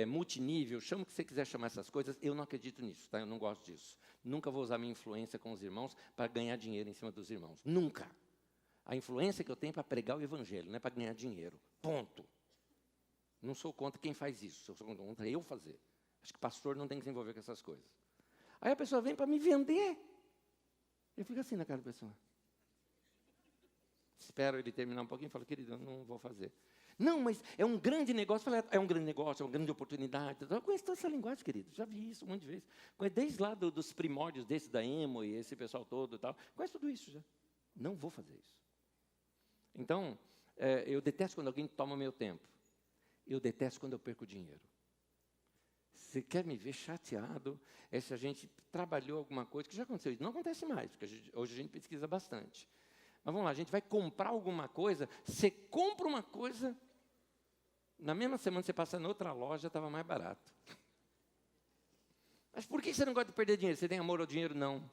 Speaker 1: multinível, chama o que você quiser chamar essas coisas, eu não acredito nisso, tá? Eu não gosto disso. Nunca vou usar minha influência com os irmãos para ganhar dinheiro em cima dos irmãos. Nunca. A influência que eu tenho é para pregar o evangelho, não é para ganhar dinheiro. Ponto. Não sou contra quem faz isso, eu sou contra eu fazer. Acho que pastor não tem que se envolver com essas coisas. Aí a pessoa vem para me vender. Eu fico assim na cara da pessoa. Espero ele terminar um pouquinho e falo, querido, eu não vou fazer. Não, mas é um grande negócio. Eu falei, é um grande negócio, é uma grande oportunidade. Eu conheço toda essa linguagem, querido. Já vi isso um monte de vezes. Desde lá dos primórdios desse da Emo e esse pessoal todo e tal. Conheço tudo isso já. Não vou fazer isso. Então, eu detesto quando alguém toma meu tempo. Eu detesto quando eu perco dinheiro. Você quer me ver chateado? É se a gente trabalhou alguma coisa, que já aconteceu isso. Não acontece mais, porque hoje a gente pesquisa bastante. Mas vamos lá, a gente vai comprar alguma coisa, você compra uma coisa, na mesma semana você passa em outra loja, estava mais barato. Mas por que você não gosta de perder dinheiro? Você tem amor ao dinheiro? Não.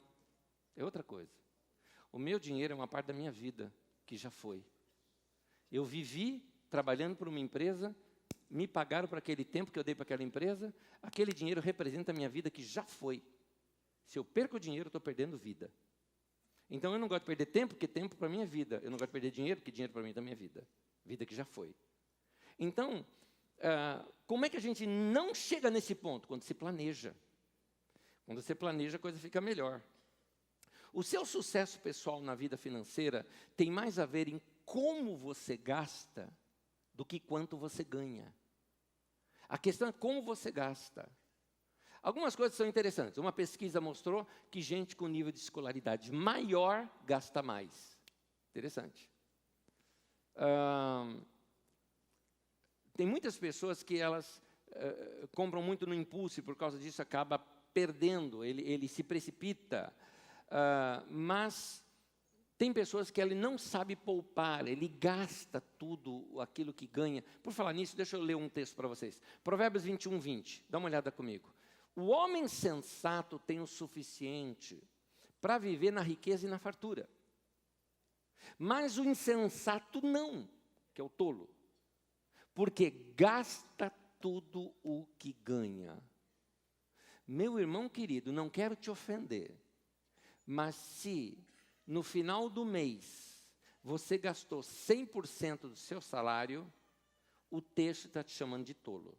Speaker 1: É outra coisa. O meu dinheiro é uma parte da minha vida, que já foi. Eu vivi trabalhando por uma empresa, me pagaram por aquele tempo que eu dei para aquela empresa, aquele dinheiro representa a minha vida que já foi. Se eu perco o dinheiro, eu estou perdendo vida. Então, eu não gosto de perder tempo, porque tempo para mim é vida. Eu não gosto de perder dinheiro, porque dinheiro para mim também é vida. Vida que já foi. Então, como é que a gente não chega nesse ponto? Quando se planeja. Quando você planeja, a coisa fica melhor. O seu sucesso pessoal na vida financeira tem mais a ver em como você gasta do que quanto você ganha. A questão é como você gasta. Algumas coisas são interessantes. Uma pesquisa mostrou que gente com nível de escolaridade maior gasta mais. Interessante. Tem muitas pessoas que elas compram muito no impulso e por causa disso acaba perdendo, ele se precipita. Mas tem pessoas que ele não sabe poupar, ele gasta tudo aquilo que ganha. Por falar nisso, deixa eu ler um texto para vocês. Provérbios 21, 20. Dá uma olhada comigo. O homem sensato tem o suficiente para viver na riqueza e na fartura. Mas o insensato não, que é o tolo. Porque gasta tudo o que ganha. Meu irmão querido, não quero te ofender, mas se no final do mês você gastou 100% do seu salário, o texto está te chamando de tolo.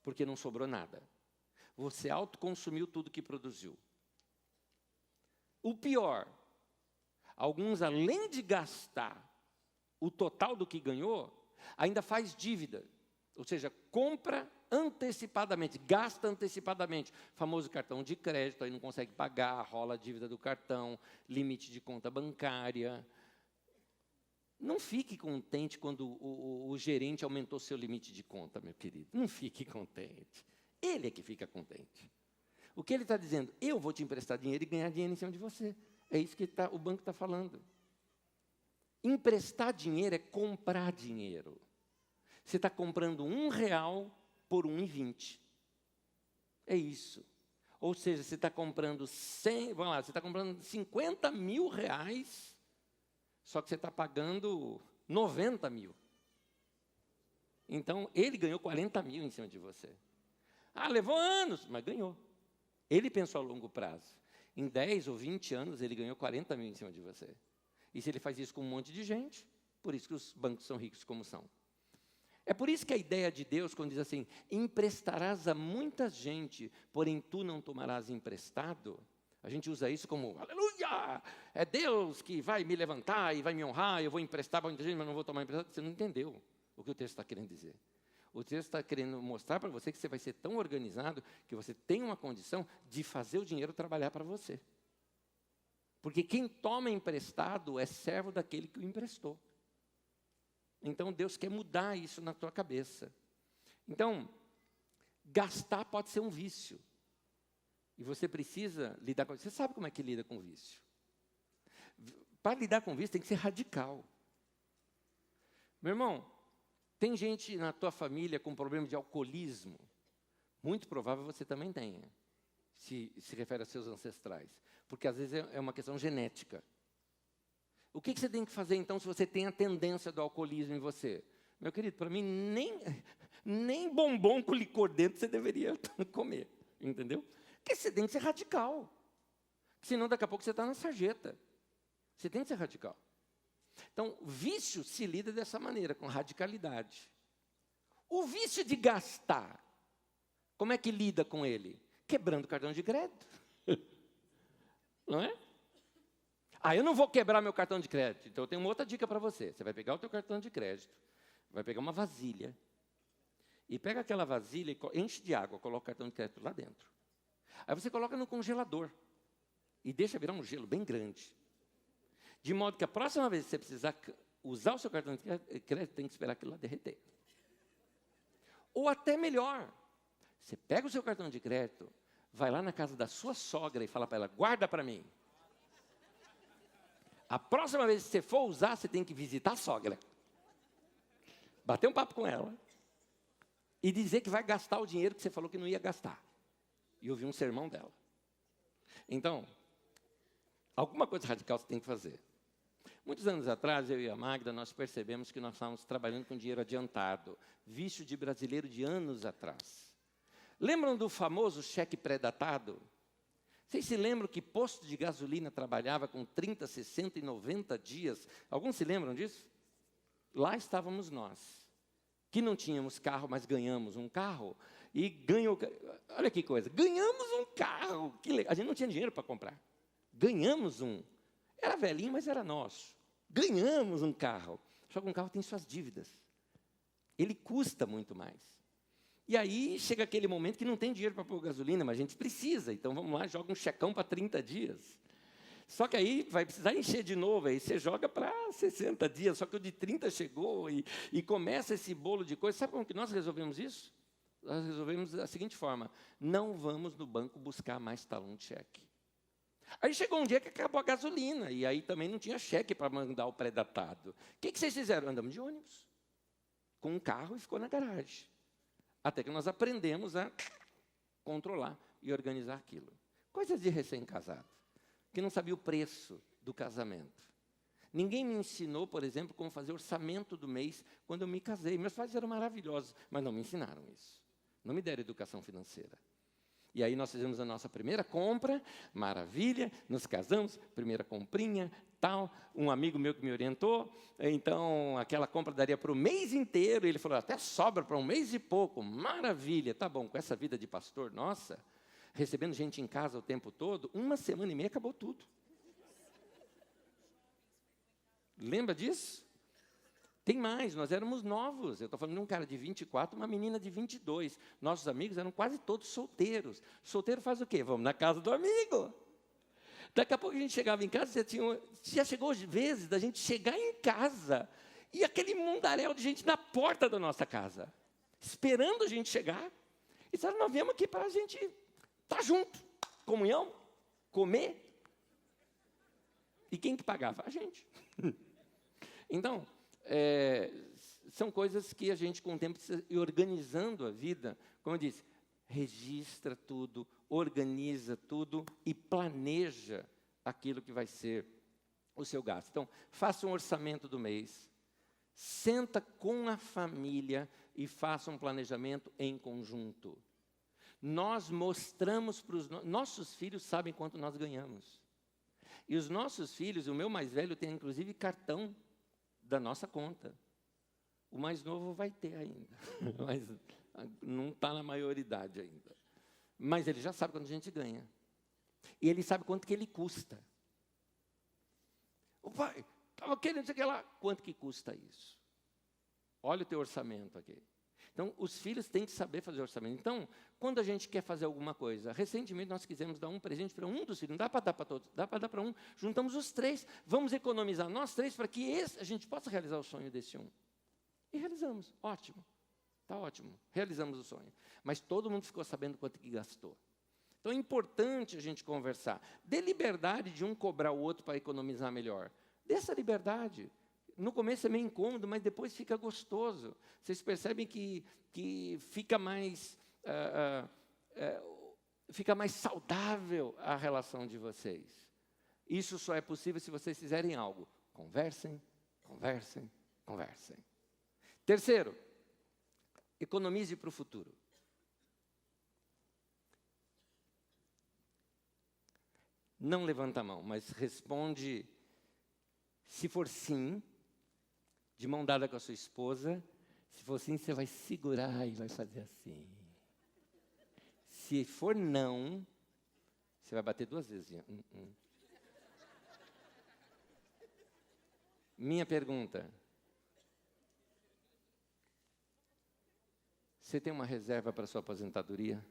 Speaker 1: Porque não sobrou nada. Você autoconsumiu tudo que produziu. O pior, alguns além de gastar o total do que ganhou, ainda faz dívida. Ou seja, compra antecipadamente, gasta antecipadamente. Famoso cartão de crédito, aí não consegue pagar, rola a dívida do cartão, limite de conta bancária. Não fique contente quando o gerente aumentou seu limite de conta, meu querido. Não fique contente. Ele é que fica contente. O que ele está dizendo? Eu vou te emprestar dinheiro e ganhar dinheiro em cima de você. É isso que o banco está falando. Emprestar dinheiro é comprar dinheiro. Você está comprando R$1 por R$1,20. É isso. Ou seja, você está comprando 100, vamos lá, você está comprando 50 mil reais, só que você está pagando 90 mil. Então, ele ganhou 40 mil em cima de você. Ah, levou anos, mas ganhou. Ele pensou a longo prazo. Em 10 ou 20 anos, ele ganhou 40 mil em cima de você. E se ele faz isso com um monte de gente, por isso que os bancos são ricos como são. É por isso que a ideia de Deus, quando diz assim, emprestarás a muita gente, porém tu não tomarás emprestado, a gente usa isso como, aleluia, é Deus que vai me levantar e vai me honrar, eu vou emprestar para muita gente, mas não vou tomar emprestado. Você não entendeu o que o texto está querendo dizer. O texto está querendo mostrar para você que você vai ser tão organizado que você tem uma condição de fazer o dinheiro trabalhar para você. Porque quem toma emprestado é servo daquele que o emprestou. Então, Deus quer mudar isso na tua cabeça. Então, gastar pode ser um vício. E você precisa lidar com isso. Você sabe como é que lida com vício. Para lidar com vício tem que ser radical. Meu irmão, tem gente na tua família com problema de alcoolismo. Muito provável você também tenha. Se refere a seus ancestrais. Porque às vezes é uma questão genética. O que você tem que fazer, então, se você tem a tendência do alcoolismo em você? Meu querido, para mim, nem bombom com licor dentro você deveria comer, entendeu? Porque você tem que ser radical. Senão, daqui a pouco, você está na sarjeta. Você tem que ser radical. Então, vício se lida dessa maneira, com radicalidade. O vício de gastar, como é que lida com ele? Quebrando o cartão de crédito. Não é? Ah, eu não vou quebrar meu cartão de crédito. Então, eu tenho uma outra dica para você. Você vai pegar o teu cartão de crédito, vai pegar uma vasilha, e pega aquela vasilha e enche de água, coloca o cartão de crédito lá dentro. Aí você coloca no congelador e deixa virar um gelo bem grande. De modo que a próxima vez que você precisar usar o seu cartão de crédito, tem que esperar aquilo lá derreter. Ou até melhor, você pega o seu cartão de crédito, vai lá na casa da sua sogra e fala para ela, guarda para mim. A próxima vez que você for usar, você tem que visitar a sogra. Bater um papo com ela. E dizer que vai gastar o dinheiro que você falou que não ia gastar. E ouvir um sermão dela. Então, alguma coisa radical você tem que fazer. Muitos anos atrás, eu e a Magda, nós percebemos que nós estávamos trabalhando com dinheiro adiantado. Vício de brasileiro de anos atrás. Lembram do famoso cheque pré-datado? Vocês se lembram que posto de gasolina trabalhava com 30, 60 e 90 dias? Alguns se lembram disso? Lá estávamos nós, que não tínhamos carro, mas ganhamos um carro. E ganhou, olha que coisa, ganhamos um carro. Que legal. A gente não tinha dinheiro para comprar. Ganhamos um. Era velhinho, mas era nosso. Ganhamos um carro. Só que um carro tem suas dívidas. Ele custa muito mais. E aí chega aquele momento que não tem dinheiro para pôr gasolina, mas a gente precisa. Então vamos lá, joga um checão para 30 dias. Só que aí vai precisar encher de novo, aí você joga para 60 dias. Só que o de 30 chegou e começa esse bolo de coisas. Sabe como que nós resolvemos isso? Nós resolvemos da seguinte forma, não vamos no banco buscar mais talão de cheque. Aí chegou um dia que acabou a gasolina, e aí também não tinha cheque para mandar o pré-datado. O que vocês fizeram? Andamos de ônibus, com um carro e ficou na garagem. Até que nós aprendemos a controlar e organizar aquilo. Coisas de recém-casado, que não sabia o preço do casamento. Ninguém me ensinou, por exemplo, como fazer orçamento do mês quando eu me casei. Meus pais eram maravilhosos, mas não me ensinaram isso. Não me deram educação financeira. E aí nós fizemos a nossa primeira compra, maravilha, nos casamos, primeira comprinha, tal. Um amigo meu que me orientou, então aquela compra daria para o mês inteiro. Ele falou, até sobra para um mês e pouco, maravilha. Tá bom, com essa vida de pastor, nossa, recebendo gente em casa o tempo todo, 1 semana e meia acabou tudo. Lembra disso? Tem mais, nós éramos novos. Eu estou falando de um cara de 24, uma menina de 22. Nossos amigos eram quase todos solteiros. Solteiro faz o quê? Vamos na casa do amigo. Daqui a pouco a gente chegava em casa, já chegou vezes da gente chegar em casa e aquele mundaréu de gente na porta da nossa casa, esperando a gente chegar. E disseram, nós viemos aqui para a gente estar junto, comunhão, comer. E quem que pagava? A gente. Então, são coisas que a gente, com o tempo, precisa ir organizando a vida. Como eu disse, registra tudo, organiza tudo e planeja aquilo que vai ser o seu gasto. Então, faça um orçamento do mês, senta com a família e faça um planejamento em conjunto. Nós mostramos para os nossos filhos, sabem quanto nós ganhamos. E os nossos filhos, o meu mais velho tem inclusive cartão da nossa conta. O mais novo vai ter ainda, mas não está na maioridade ainda. Mas ele já sabe quanto a gente ganha. E ele sabe quanto que ele custa. O pai, estava querendo dizer que lá, quanto que custa isso? Olha o teu orçamento aqui. Então, os filhos têm que saber fazer orçamento. Então, quando a gente quer fazer alguma coisa, recentemente nós quisemos dar um presente para um dos filhos, não dá para dar para todos, dá para dar para um, juntamos os 3, vamos economizar nós 3 para que a gente possa realizar o sonho desse um. E realizamos, ótimo, está ótimo, realizamos o sonho. Mas todo mundo ficou sabendo quanto que gastou. Então, é importante a gente conversar. Dê liberdade de um cobrar o outro para economizar melhor. Dê essa liberdade. No começo é meio incômodo, mas depois fica gostoso. Vocês percebem que fica mais saudável a relação de vocês. Isso só é possível se vocês fizerem algo. Conversem, conversem, conversem. Terceiro, economize para o futuro. Não levanta a mão, mas responde, se for sim, de mão dada com a sua esposa. Se for sim, você vai segurar e vai fazer assim. Se for não, você vai bater 2 vezes. Minha pergunta. Você tem uma reserva para a sua aposentadoria?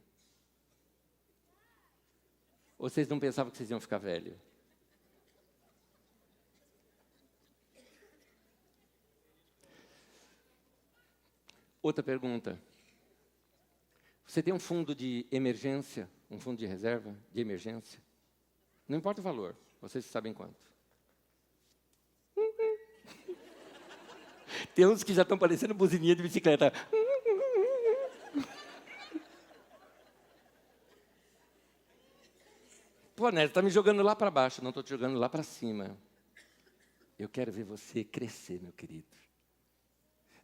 Speaker 1: Ou vocês não pensavam que vocês iam ficar velhos? Outra pergunta. Você tem um fundo de emergência, um fundo de reserva de emergência? Não importa o valor, vocês sabem quanto. Tem uns que já estão parecendo buzininha de bicicleta. Pô, Neto, está me jogando lá para baixo, não estou te jogando lá para cima. Eu quero ver você crescer, meu querido.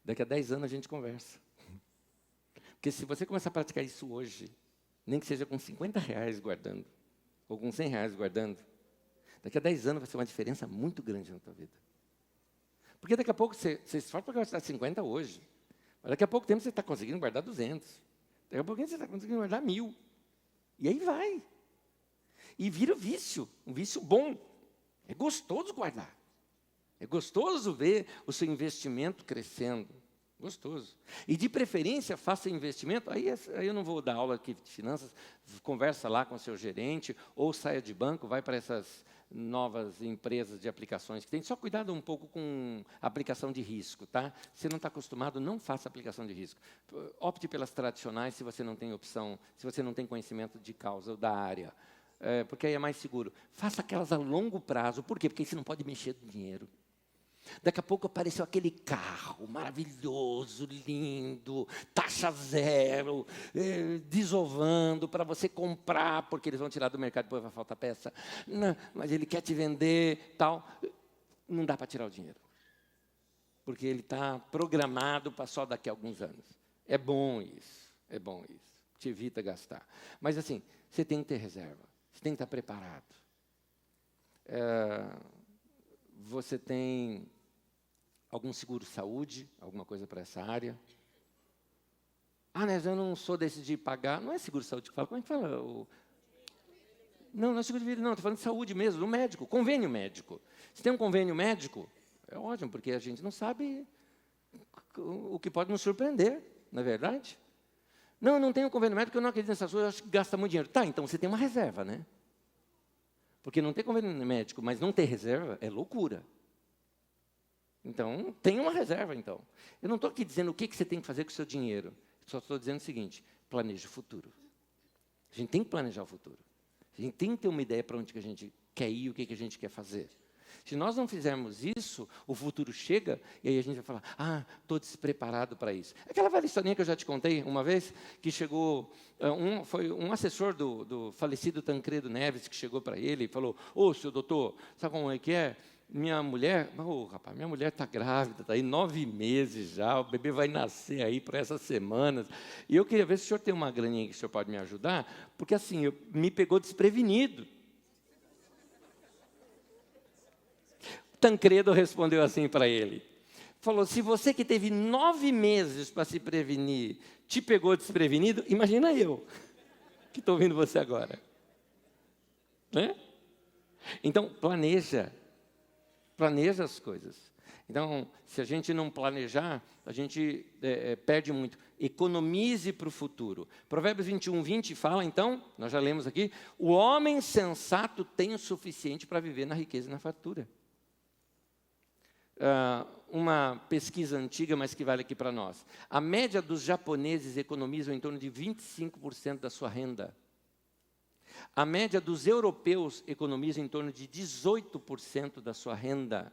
Speaker 1: Daqui a 10 anos a gente conversa. Porque se você começar a praticar isso hoje, nem que seja com R$50 guardando, ou com R$100 guardando, daqui a 10 anos vai ser uma diferença muito grande na tua vida. Porque daqui a pouco você se esforça para gastar 50 hoje, mas daqui a pouco tempo você está conseguindo guardar 200. Daqui a pouco você está conseguindo guardar 1.000. E aí vai. E vira um vício bom. É gostoso guardar. É gostoso ver o seu investimento crescendo. Gostoso. E de preferência, faça investimento. Aí eu não vou dar aula aqui de finanças, conversa lá com o seu gerente, ou saia de banco, vai para essas novas empresas de aplicações que tem. Só cuidado um pouco com a aplicação de risco, tá? Se não está acostumado, não faça aplicação de risco. Opte pelas tradicionais se você não tem opção, se você não tem conhecimento de causa ou da área. Porque aí é mais seguro. Faça aquelas a longo prazo. Por quê? Porque aí você não pode mexer no dinheiro. Daqui a pouco apareceu aquele carro maravilhoso, lindo, taxa zero, desovando para você comprar, porque eles vão tirar do mercado, depois vai faltar peça. Não, mas ele quer te vender, tal. Não dá para tirar o dinheiro. Porque ele está programado para só daqui a alguns anos. É bom isso, é bom isso. Te evita gastar. Mas assim, você tem que ter reserva, você tem que estar preparado. Você tem algum seguro-saúde, alguma coisa para essa área? Ah, mas eu não sou desse de pagar. Não é seguro-saúde que fala. Como é que fala? Não é seguro de vida, não. Estou falando de saúde mesmo, do médico. Convênio médico. Se tem um convênio médico, é ótimo, porque a gente não sabe o que pode nos surpreender, não é verdade? Não, eu não tenho convênio médico, eu não acredito nessas coisas, eu acho que gasta muito dinheiro. Tá, então você tem uma reserva, né? Porque não ter convênio médico, mas não ter reserva, é loucura. Então, tem uma reserva, então. Eu não estou aqui dizendo o que você tem que fazer com o seu dinheiro. Só estou dizendo o seguinte, planeje o futuro. A gente tem que planejar o futuro. A gente tem que ter uma ideia para onde que a gente quer ir, o que a gente quer fazer. Se nós não fizermos isso, o futuro chega e aí a gente vai falar, estou despreparado para isso. Aquela velha historinha que eu já te contei uma vez, que chegou, foi um assessor do falecido Tancredo Neves que chegou para ele e falou, senhor doutor, sabe como é que é? Minha mulher, rapaz, minha mulher está grávida, está aí 9 meses já, o bebê vai nascer aí por essas semanas. E eu queria ver se o senhor tem uma graninha que o senhor pode me ajudar, porque assim, me pegou desprevenido. Tancredo respondeu assim para ele, falou, se você que teve 9 meses para se prevenir, te pegou desprevenido, imagina eu, que estou ouvindo você agora. Né? Então, planeja as coisas. Então, se a gente não planejar, a gente perde muito. Economize para o futuro. Provérbios 21:20 fala, então, nós já lemos aqui, o homem sensato tem o suficiente para viver na riqueza e na fartura. Uma pesquisa antiga, mas que vale aqui para nós. A média dos japoneses economizam em torno de 25% da sua renda. A média dos europeus economiza em torno de 18% da sua renda.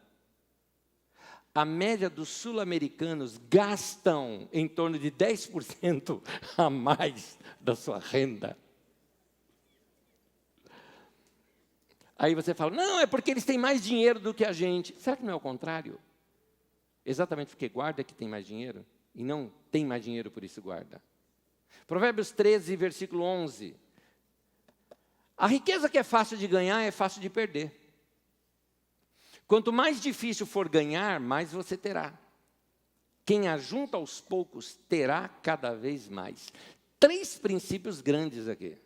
Speaker 1: A média dos sul-americanos gastam em torno de 10% a mais da sua renda. Aí você fala, não, é porque eles têm mais dinheiro do que a gente. Será que não é o contrário? Exatamente porque guarda que tem mais dinheiro e não tem mais dinheiro, por isso guarda. Provérbios 13, versículo 11. A riqueza que é fácil de ganhar é fácil de perder. Quanto mais difícil for ganhar, mais você terá. Quem ajunta aos poucos terá cada vez mais. 3 princípios grandes aqui.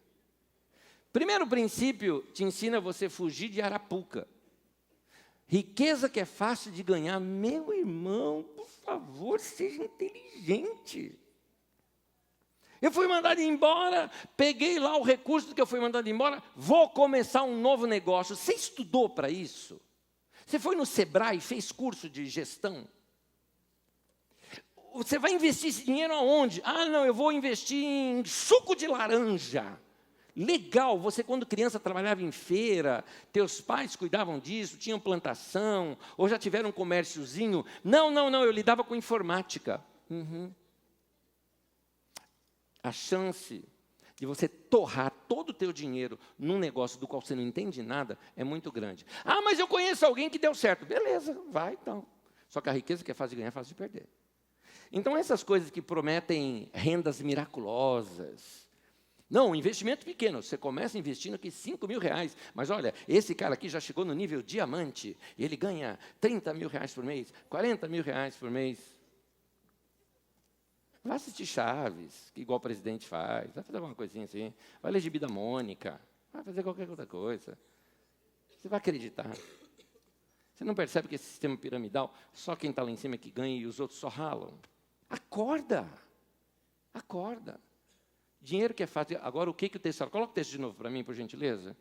Speaker 1: Primeiro princípio, te ensina você a fugir de arapuca. Riqueza que é fácil de ganhar. Meu irmão, por favor, seja inteligente. Eu fui mandado embora, peguei lá o recurso que eu fui mandado embora, vou começar um novo negócio. Você estudou para isso? Você foi no Sebrae e fez curso de gestão? Você vai investir esse dinheiro aonde? Não, eu vou investir em suco de laranja. Legal, você quando criança trabalhava em feira, teus pais cuidavam disso, tinham plantação, ou já tiveram um comérciozinho. Não, eu lidava com informática. A chance de você torrar todo o teu dinheiro num negócio do qual você não entende nada é muito grande. Mas eu conheço alguém que deu certo. Beleza, vai então. Só que a riqueza que é fácil de ganhar é fácil de perder. Então essas coisas que prometem rendas miraculosas, não, investimento pequeno, você começa investindo aqui R$5.000, mas olha, esse cara aqui já chegou no nível diamante, e ele ganha R$30.000 por mês, R$40.000 por mês. Vai assistir Chaves, que igual o presidente faz, vai fazer alguma coisinha assim, vai ler Gibi da Mônica, vai fazer qualquer outra coisa. Você vai acreditar. Você não percebe que esse sistema piramidal, só quem está lá em cima é que ganha e os outros só ralam? Acorda! Acorda! Dinheiro que é fácil... Agora, o que o texto fala? Coloca o texto de novo para mim, por gentileza.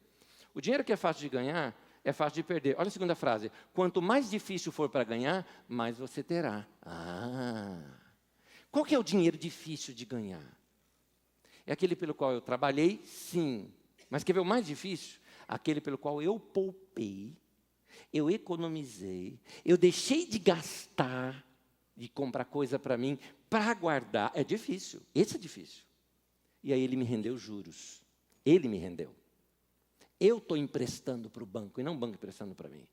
Speaker 1: O dinheiro que é fácil de ganhar é fácil de perder. Olha a segunda frase. Quanto mais difícil for para ganhar, mais você terá. Qual que é o dinheiro difícil de ganhar? É aquele pelo qual eu trabalhei? Sim. Mas quer ver o mais difícil? Aquele pelo qual eu poupei, eu economizei, eu deixei de gastar, de comprar coisa para mim, para guardar. É difícil. Esse é difícil. E aí ele me rendeu juros. Ele me rendeu. Eu estou emprestando para o banco e não o banco emprestando para mim.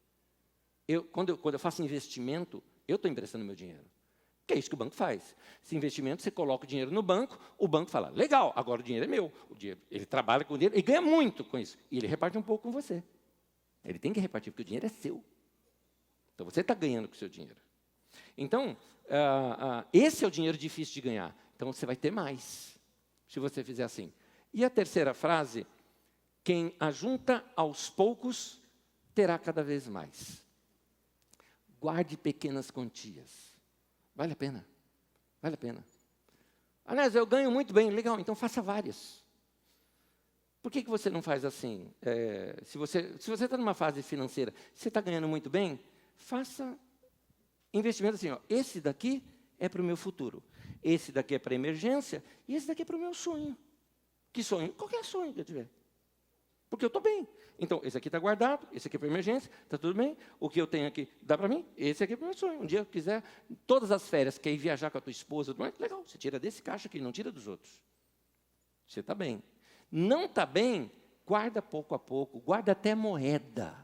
Speaker 1: Quando eu faço investimento, eu estou emprestando meu dinheiro. Que é isso que o banco faz. Esse investimento, você coloca o dinheiro no banco, o banco fala, legal, agora o dinheiro é meu. Ele trabalha com o dinheiro e ganha muito com isso. E ele reparte um pouco com você. Ele tem que repartir, porque o dinheiro é seu. Então, você está ganhando com o seu dinheiro. Então, esse é o dinheiro difícil de ganhar. Então, você vai ter mais, se você fizer assim. E a terceira frase, quem ajunta aos poucos, terá cada vez mais. Guarde pequenas quantias. Vale a pena. Vale a pena. Aliás, eu ganho muito bem. Legal, então faça várias. Por que você não faz assim? Se você está numa fase financeira, você está ganhando muito bem, faça investimento assim. Esse daqui é para o meu futuro. Esse daqui é para a emergência. E esse daqui é para o meu sonho. Que sonho? Qualquer sonho que eu tiver. Porque eu estou bem. Então, esse aqui está guardado, esse aqui é para emergência, está tudo bem. O que eu tenho aqui dá para mim, esse aqui é para o meu sonho. Um dia eu quiser, todas as férias, quer ir viajar com a tua esposa, tudo mais, legal, você tira desse caixa aqui, não tira dos outros. Você está bem. Não está bem, guarda pouco a pouco, guarda até moeda.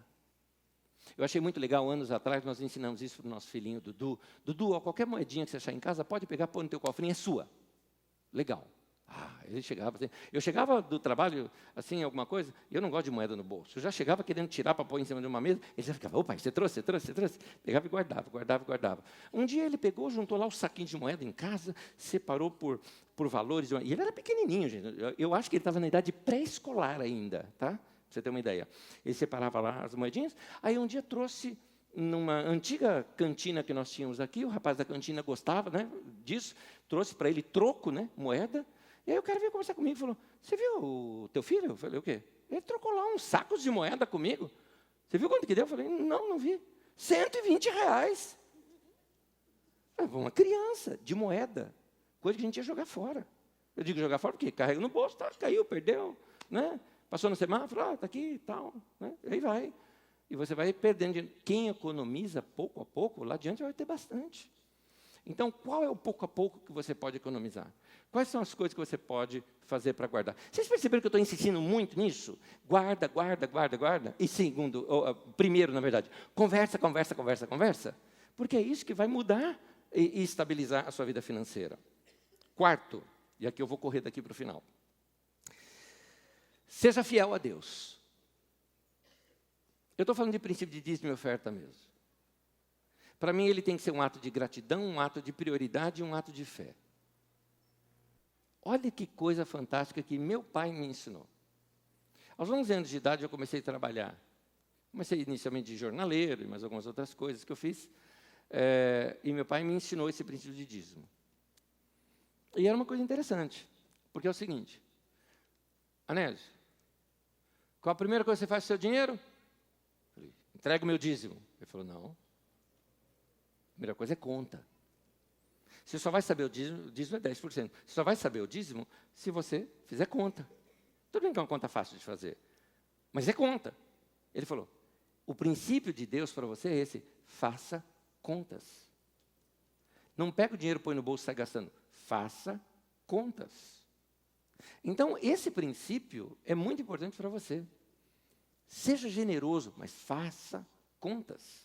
Speaker 1: Eu achei muito legal, anos atrás, nós ensinamos isso para o nosso filhinho, Dudu. Dudu, ó, qualquer moedinha que você achar em casa, pode pegar, pôr no teu cofrinho, é sua. Legal. Ele chegava assim. Eu chegava do trabalho, assim, alguma coisa, e eu não gosto de moeda no bolso. Eu já chegava querendo tirar para pôr em cima de uma mesa, ele já ficava, opa, você trouxe. Pegava e guardava. Um dia ele pegou, juntou lá o saquinho de moeda em casa, separou por valores, e ele era pequenininho, gente. Eu acho que ele estava na idade pré-escolar ainda, tá? Para você ter uma ideia. Ele separava lá as moedinhas, aí um dia trouxe numa antiga cantina que nós tínhamos aqui, o rapaz da cantina gostava, né, disso, trouxe para ele troco, né, moeda. E aí o cara veio conversar comigo e falou, você viu o teu filho? Eu falei, o quê? Ele trocou lá uns sacos de moeda comigo. Você viu quanto que deu? Eu falei, não vi. R$120. Uma criança de moeda, coisa que a gente ia jogar fora. Eu digo jogar fora porque carrega no bolso, tá, caiu, perdeu, né? Passou no semáforo, está aqui e tal. Né? Aí vai. E você vai perdendo dinheiro. Quem economiza pouco a pouco, lá adiante vai ter bastante. Então, qual é o pouco a pouco que você pode economizar? Quais são as coisas que você pode fazer para guardar? Vocês perceberam que eu estou insistindo muito nisso? Guarda. E segundo, primeiro, na verdade, conversa. Porque é isso que vai mudar e estabilizar a sua vida financeira. Quarto, e aqui eu vou correr daqui para o final. Seja fiel a Deus. Eu estou falando de princípio de dízimo e oferta mesmo. Para mim, ele tem que ser um ato de gratidão, um ato de prioridade e um ato de fé. Olha que coisa fantástica que meu pai me ensinou. Aos 11 anos de idade, eu comecei a trabalhar. Comecei inicialmente de jornaleiro e mais algumas outras coisas que eu fiz. E meu pai me ensinou esse princípio de dízimo. E era uma coisa interessante, porque é o seguinte. Anésio, qual a primeira coisa que você faz com o seu dinheiro? Eu falei, entrega o meu dízimo. Ele falou, não. A primeira coisa é conta. Você só vai saber o dízimo é 10%. Você só vai saber o dízimo se você fizer conta. Tudo bem que é uma conta fácil de fazer, mas é conta. Ele falou, o princípio de Deus para você é esse, faça contas. Não pega o dinheiro, põe no bolso e sai gastando. Faça contas. Então, esse princípio é muito importante para você. Seja generoso, mas faça contas.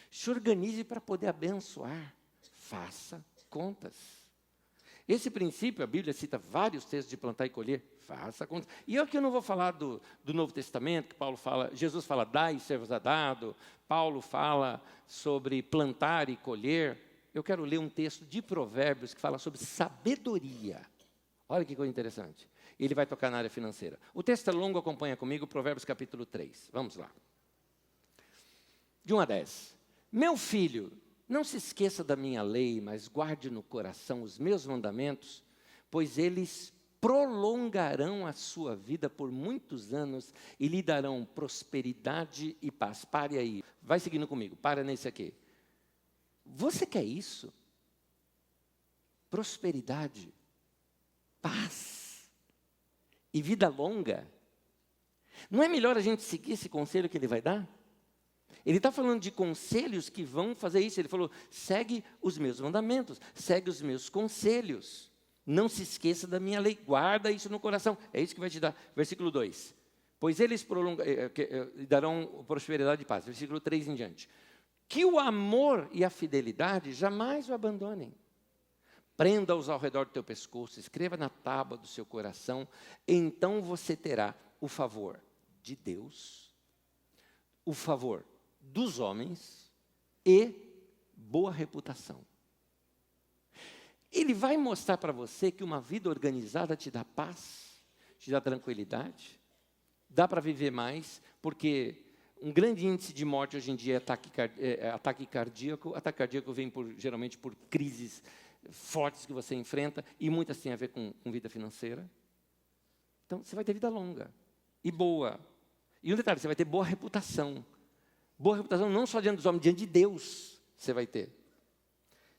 Speaker 1: Se organize para poder abençoar. Faça contas. Esse princípio, a Bíblia cita vários textos de plantar e colher. Faça contas. E aqui eu não vou falar do Novo Testamento, que Paulo fala, Jesus fala, dai e ser-vos-á dado. Paulo fala sobre plantar e colher. Eu quero ler um texto de Provérbios que fala sobre sabedoria. Olha que coisa interessante. Ele vai tocar na área financeira. O texto é longo, acompanha comigo, Provérbios capítulo 3. Vamos lá. De 1 a 10. Meu filho, não se esqueça da minha lei, mas guarde no coração os meus mandamentos, pois eles prolongarão a sua vida por muitos anos e lhe darão prosperidade e paz. Pare aí. Vai seguindo comigo. Para nesse aqui. Você quer isso? Prosperidade, paz e vida longa? Não é melhor a gente seguir esse conselho que ele vai dar? Ele está falando de conselhos que vão fazer isso. Ele falou, segue os meus mandamentos, segue os meus conselhos. Não se esqueça da minha lei, guarda isso no coração. É isso que vai te dar. Versículo 2. Pois eles darão prosperidade e paz. Versículo 3 em diante. Que o amor e a fidelidade jamais o abandonem. Prenda-os ao redor do teu pescoço, escreva na tábua do seu coração, então você terá o favor de Deus, o favor dos homens e boa reputação. Ele vai mostrar para você que uma vida organizada te dá paz, te dá tranquilidade, dá para viver mais, porque um grande índice de morte hoje em dia é ataque cardíaco. Ataque cardíaco vem geralmente por crises fortes que você enfrenta, e muitas têm a ver com vida financeira. Então, você vai ter vida longa e boa. E um detalhe, você vai ter boa reputação. Boa reputação não só diante dos homens, diante de Deus você vai ter.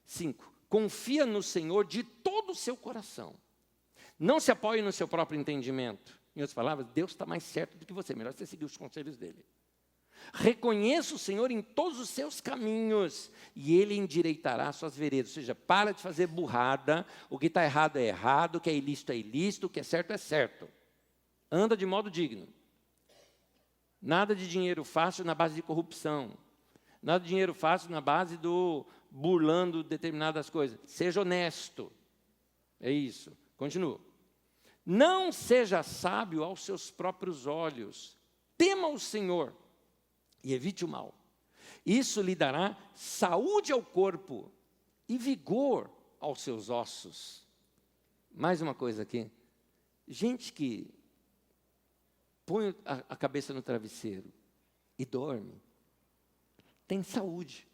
Speaker 1: 5. Confia no Senhor de todo o seu coração. Não se apoie no seu próprio entendimento. Em outras palavras, Deus está mais certo do que você. Melhor você seguir os conselhos dele. Reconheça o Senhor em todos os seus caminhos e Ele endireitará suas veredas. Ou seja, para de fazer burrada. O que está errado é errado, o que é ilícito, o que é certo. Anda de modo digno. Nada de dinheiro fácil na base de corrupção. Nada de dinheiro fácil na base do burlando determinadas coisas. Seja honesto. É isso. Continua. Não seja sábio aos seus próprios olhos. Tema o Senhor e evite o mal. Isso lhe dará saúde ao corpo e vigor aos seus ossos. Mais uma coisa aqui. Gente que põe a cabeça no travesseiro e dorme, tem saúde.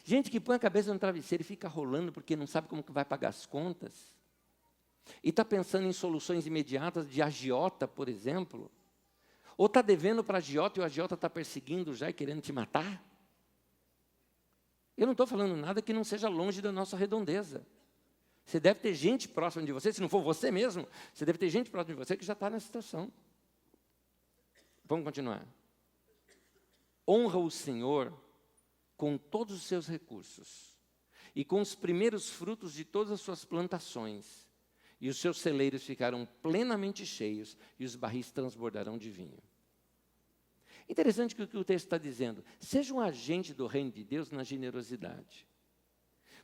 Speaker 1: Gente que põe a cabeça no travesseiro e fica rolando porque não sabe como que vai pagar as contas, e está pensando em soluções imediatas de agiota, por exemplo, ou está devendo para agiota e o agiota está perseguindo já e querendo te matar. Eu não estou falando nada que não seja longe da nossa redondeza. Você deve ter gente próxima de você, se não for você mesmo, você deve ter gente próxima de você que já está nessa situação. Vamos continuar. Honra o Senhor com todos os seus recursos e com os primeiros frutos de todas as suas plantações, e os seus celeiros ficarão plenamente cheios e os barris transbordarão de vinho. Interessante que o que o texto está dizendo. Seja um agente do reino de Deus na generosidade.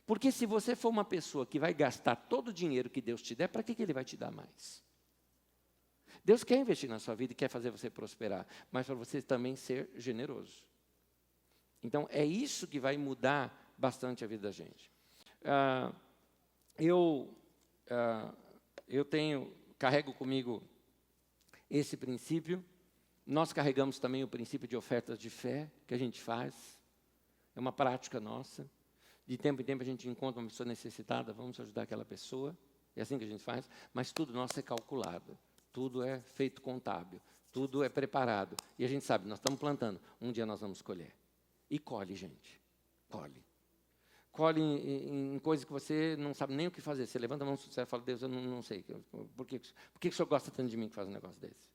Speaker 1: Porque se você for uma pessoa que vai gastar todo o dinheiro que Deus te der, para que Ele vai te dar mais? Deus quer investir na sua vida e quer fazer você prosperar, mas para você também ser generoso. Então, é isso que vai mudar bastante a vida da gente. Carrego comigo esse princípio. Nós carregamos também o princípio de ofertas de fé que a gente faz. É uma prática nossa. De tempo em tempo a gente encontra uma pessoa necessitada, vamos ajudar aquela pessoa. É assim que a gente faz, mas tudo nosso é calculado. Tudo é feito contábil, tudo é preparado. E a gente sabe, nós estamos plantando, um dia nós vamos colher. E colhe, gente, colhe. Colhe em coisas que você não sabe nem o que fazer. Você levanta a mão e fala, Deus, eu não sei. Por que o Senhor gosta tanto de mim que faz um negócio desse?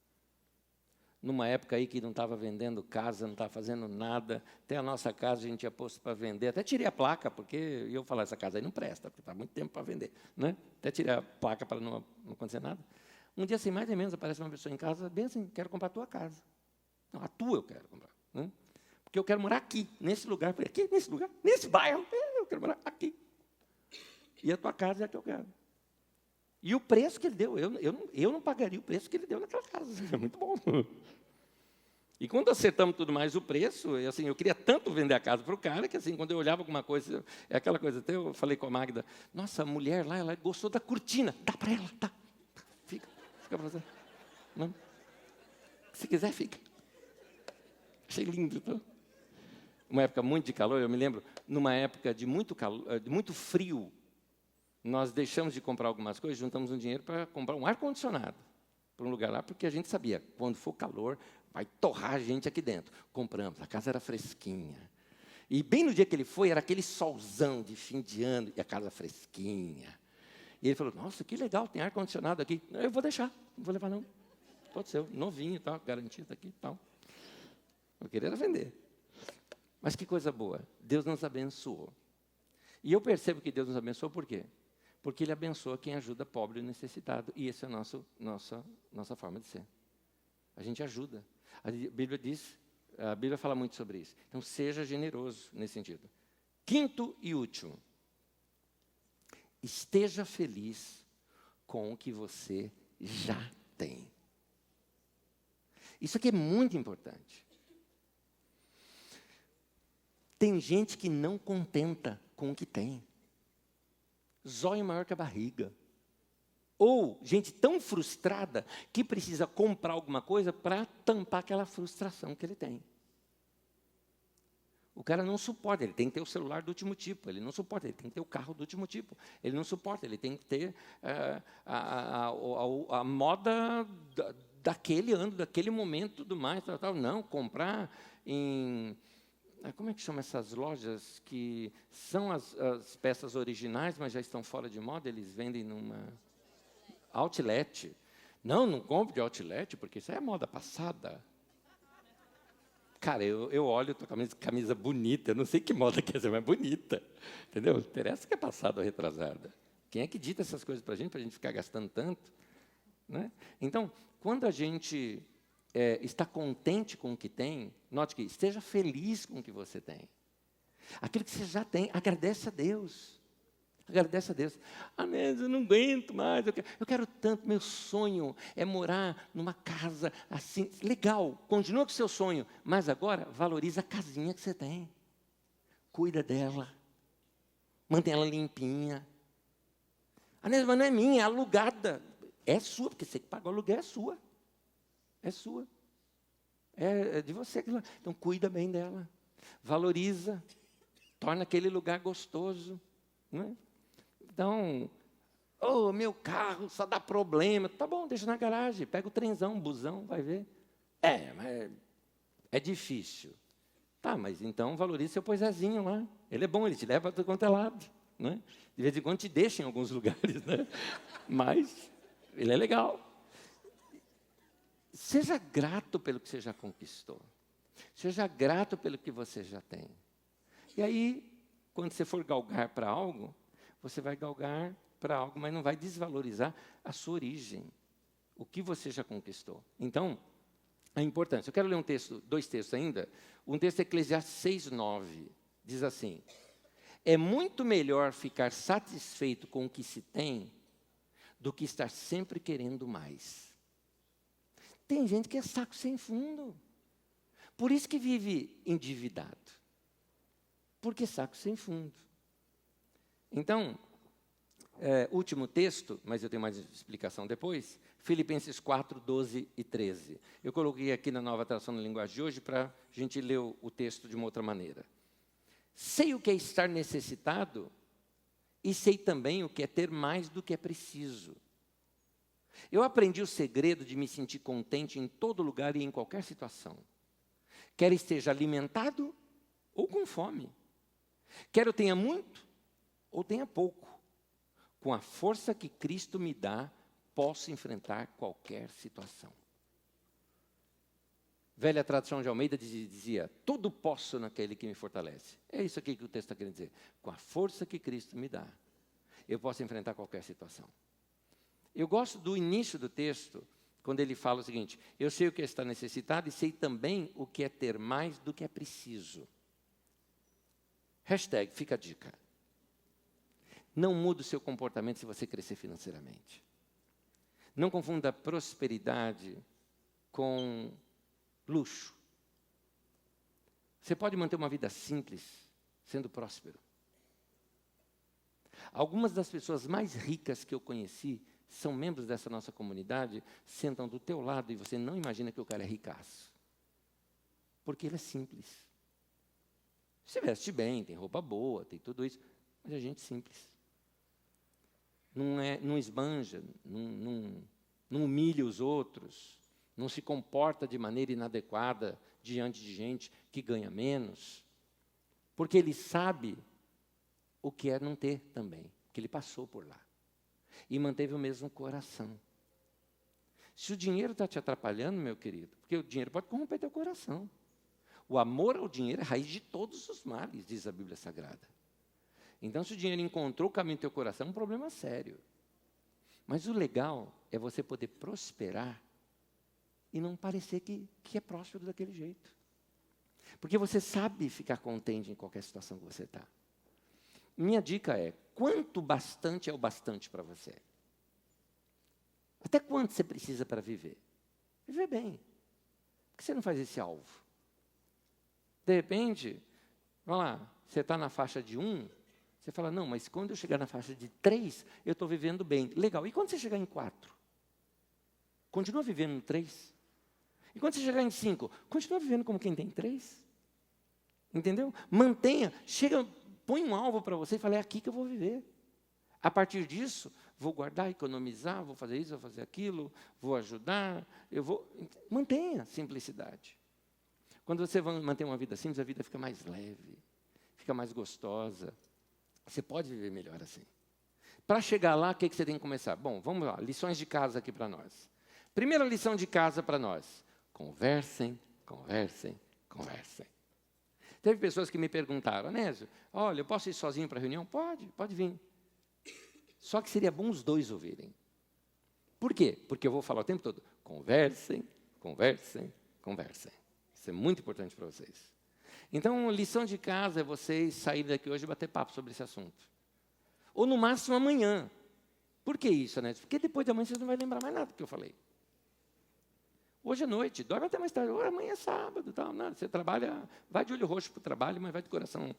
Speaker 1: Numa época aí que não estava vendendo casa, não estava fazendo nada, até a nossa casa a gente tinha posto para vender. Até tirei a placa, porque eu falar, essa casa aí não presta, porque está muito tempo para vender. Né? Até tirei a placa para não acontecer nada. Um dia, assim, mais ou menos, aparece uma pessoa em casa, bem assim, quero comprar a tua casa. Não, a tua eu quero comprar. Né? Porque eu quero morar aqui, nesse lugar. Falei, aqui, nesse lugar, nesse bairro, eu quero morar aqui. E a tua casa é a que eu quero. E o preço que ele deu, eu não pagaria o preço que ele deu naquela casa. É muito bom. E quando acertamos tudo mais o preço, assim, eu queria tanto vender a casa para o cara, que assim, quando eu olhava alguma coisa, é aquela coisa, até eu falei com a Magda, nossa, a mulher lá, ela gostou da cortina, dá para ela, tá. Fica para você. Não? Se quiser, fica. Achei lindo. Tá? Uma época muito de calor, eu me lembro, numa época de muito calor, de muito frio, nós deixamos de comprar algumas coisas, juntamos um dinheiro para comprar um ar-condicionado para um lugar lá, porque a gente sabia, quando for calor, vai torrar a gente aqui dentro. Compramos, a casa era fresquinha. E bem no dia que ele foi, era aquele solzão de fim de ano, e a casa fresquinha. E ele falou, nossa, que legal, tem ar-condicionado aqui. Eu vou deixar, não vou levar não. Pode ser, novinho, tal, garantido aqui e tal. Eu queria vender. Mas que coisa boa, Deus nos abençoou. E eu percebo que Deus nos abençoou por quê? Porque Ele abençoa quem ajuda pobre e necessitado. E essa é a nossa forma de ser. A gente ajuda. A Bíblia fala muito sobre isso. Então, seja generoso nesse sentido. Quinto e último. Esteja feliz com o que você já tem. Isso aqui é muito importante. Tem gente que não contenta com o que tem. Zóio maior que a barriga. Ou gente tão frustrada que precisa comprar alguma coisa para tampar aquela frustração que ele tem. O cara não suporta, ele tem que ter o celular do último tipo, ele não suporta, ele tem que ter o carro do último tipo, ele não suporta, ele tem que ter a moda daquele ano, daquele momento, tudo mais, tal. Não, comprar em... Como é que chama essas lojas que são as peças originais, mas já estão fora de moda, eles vendem numa outlet. Não, não compre de outlet, porque isso aí é moda passada. Cara, eu olho, tua camisa bonita, eu não sei que moda que é essa, mas bonita. Entendeu? Não interessa que é passada ou retrasada. Quem é que dita essas coisas para a gente ficar gastando tanto? Né? Então, quando a gente está contente com o que tem, note que esteja feliz com o que você tem. Aquilo que você já tem, agradece a Deus. Agradece a Deus. Ah, mas eu não aguento mais. Eu quero tanto. Meu sonho é morar numa casa assim. Legal, continua com o seu sonho. Mas agora, valoriza a casinha que você tem. Cuida dela. Mantém ela limpinha. Ah, mas não é minha, é alugada. É sua, porque você que paga o aluguel, é sua. É sua. É de você. Então, cuida bem dela. Valoriza. Torna aquele lugar gostoso. Não é? Então, meu carro só dá problema. Tá bom, deixa na garagem. Pega o trenzão, o busão, vai ver. Mas é difícil. Tá, mas então valorize seu poisézinho lá. Ele é bom, ele te leva para todo quanto é lado. Né? De vez em quando te deixa em alguns lugares. Né? Mas ele é legal. Seja grato pelo que você já conquistou. Seja grato pelo que você já tem. E aí, quando você for galgar para algo, você vai galgar para algo, mas não vai desvalorizar a sua origem, o que você já conquistou. Então, a importância. Eu quero ler dois textos ainda. Um texto é Eclesiastes 6:9. Diz assim: é muito melhor ficar satisfeito com o que se tem do que estar sempre querendo mais. Tem gente que é saco sem fundo. Por isso que vive endividado. Porque saco sem fundo. Então, último texto, mas eu tenho mais explicação depois, Filipenses 4, 12 e 13. Eu coloquei aqui na Nova Tradução da Linguagem de hoje para a gente ler o texto de uma outra maneira. Sei o que é estar necessitado e sei também o que é ter mais do que é preciso. Eu aprendi o segredo de me sentir contente em todo lugar e em qualquer situação. Quer esteja alimentado ou com fome. Quer eu tenha muito ou tenha pouco. Com a força que Cristo me dá, posso enfrentar qualquer situação. Velha tradução de Almeida dizia, tudo posso naquele que me fortalece. É isso aqui que o texto está querendo dizer. Com a força que Cristo me dá, eu posso enfrentar qualquer situação. Eu gosto do início do texto, quando ele fala o seguinte, eu sei o que é estar necessitado e sei também o que é ter mais do que é preciso. Hashtag, fica a dica. Não muda o seu comportamento se você crescer financeiramente. Não confunda prosperidade com luxo. Você pode manter uma vida simples, sendo próspero. Algumas das pessoas mais ricas que eu conheci são membros dessa nossa comunidade, sentam do teu lado e você não imagina que o cara é ricaço. Porque ele é simples. Se veste bem, tem roupa boa, tem tudo isso, mas é gente simples. Não esbanja, não humilha os outros, não se comporta de maneira inadequada diante de gente que ganha menos, porque ele sabe o que é não ter também, porque ele passou por lá e manteve o mesmo coração. Se o dinheiro está te atrapalhando, meu querido, porque o dinheiro pode corromper teu coração. O amor ao dinheiro é a raiz de todos os males, diz a Bíblia Sagrada. Então, se o dinheiro encontrou o caminho do teu coração, é um problema sério. Mas o legal é você poder prosperar e não parecer que é próspero daquele jeito. Porque você sabe ficar contente em qualquer situação que você está. Minha dica é, quanto bastante é o bastante para você? Até quanto você precisa para viver? Viver bem. Por que você não faz esse alvo? De repente, vamos lá, você está na faixa de 1, você fala, não, mas quando eu chegar na faixa de 3, eu estou vivendo bem. Legal, e quando você chegar em 4? Continua vivendo no 3? E quando você chegar em 5, continua vivendo como quem tem 3? Entendeu? Mantenha, põe um alvo para você e fala, é aqui que eu vou viver. A partir disso, vou guardar, economizar, vou fazer isso, vou fazer aquilo, vou ajudar, mantenha a simplicidade. Quando você mantém uma vida simples, a vida fica mais leve, fica mais gostosa. Você pode viver melhor assim. Para chegar lá, o que você tem que começar? Bom, vamos lá, lições de casa aqui para nós. Primeira lição de casa para nós. Conversem, conversem, conversem. Teve pessoas que me perguntaram, Anésio, olha, eu posso ir sozinho para a reunião? Pode vir. Só que seria bom os dois ouvirem. Por quê? Porque eu vou falar o tempo todo, conversem, conversem, conversem. Isso é muito importante para vocês. Então, lição de casa é vocês saírem daqui hoje e bater papo sobre esse assunto. Ou, no máximo, amanhã. Por que isso, Anésio? Porque depois de amanhã vocês não vão lembrar mais nada do que eu falei. Hoje à noite, dorme até mais tarde. Amanhã é sábado, tal, nada. Você trabalha, vai de olho roxo para o trabalho, mas vai de coração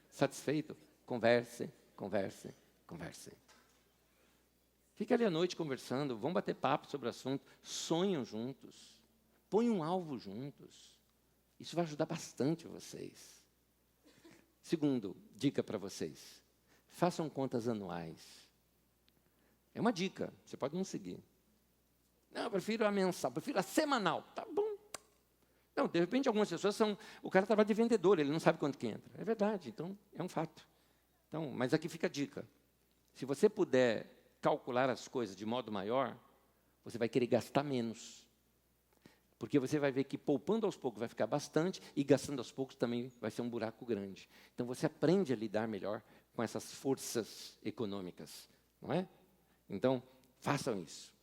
Speaker 1: satisfeito. Conversem, conversem, conversem. Fica ali à noite conversando, vão bater papo sobre o assunto, sonham juntos, põem um alvo juntos. Isso vai ajudar bastante vocês. Segundo, dica para vocês. Façam contas anuais. É uma dica, você pode não seguir. Não, eu prefiro a mensal, prefiro a semanal. Tá bom. Não, de repente algumas pessoas são... O cara trabalha de vendedor, ele não sabe quanto que entra. É verdade, então é um fato. Então, mas aqui fica a dica. Se você puder calcular as coisas de modo maior, você vai querer gastar menos. Porque você vai ver que poupando aos poucos vai ficar bastante e gastando aos poucos também vai ser um buraco grande. Então você aprende a lidar melhor com essas forças econômicas, não é? Então, façam isso.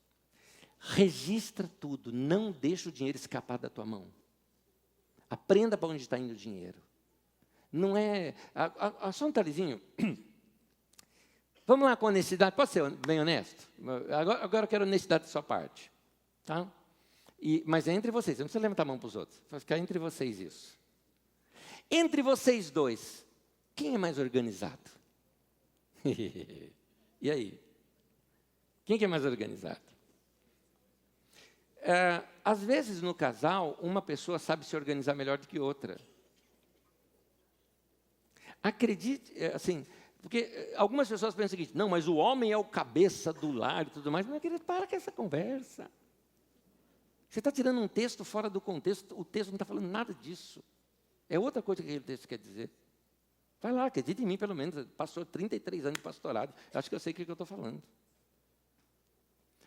Speaker 1: Registra tudo, não deixa o dinheiro escapar da tua mão. Aprenda para onde está indo o dinheiro. Não é... Só um detalhezinho. Vamos lá com honestidade. Pode ser bem honesto? Agora eu quero honestidade da sua parte. Tá? Mas é entre vocês. Você não precisa levantar a mão para os outros. Vai ficar entre vocês isso. Entre vocês dois, quem é mais organizado? E aí? Quem que é mais organizado? Às vezes, no casal, uma pessoa sabe se organizar melhor do que outra. Acredite, assim... Porque algumas pessoas pensam o seguinte, não, mas o homem é o cabeça do lar e tudo mais. Meu querido, para com essa conversa. Você está tirando um texto fora do contexto, o texto não está falando nada disso. É outra coisa que aquele texto quer dizer. Vai lá, acredite em mim, pelo menos. Passou 33 anos de pastorado. Acho que eu sei o que eu estou falando.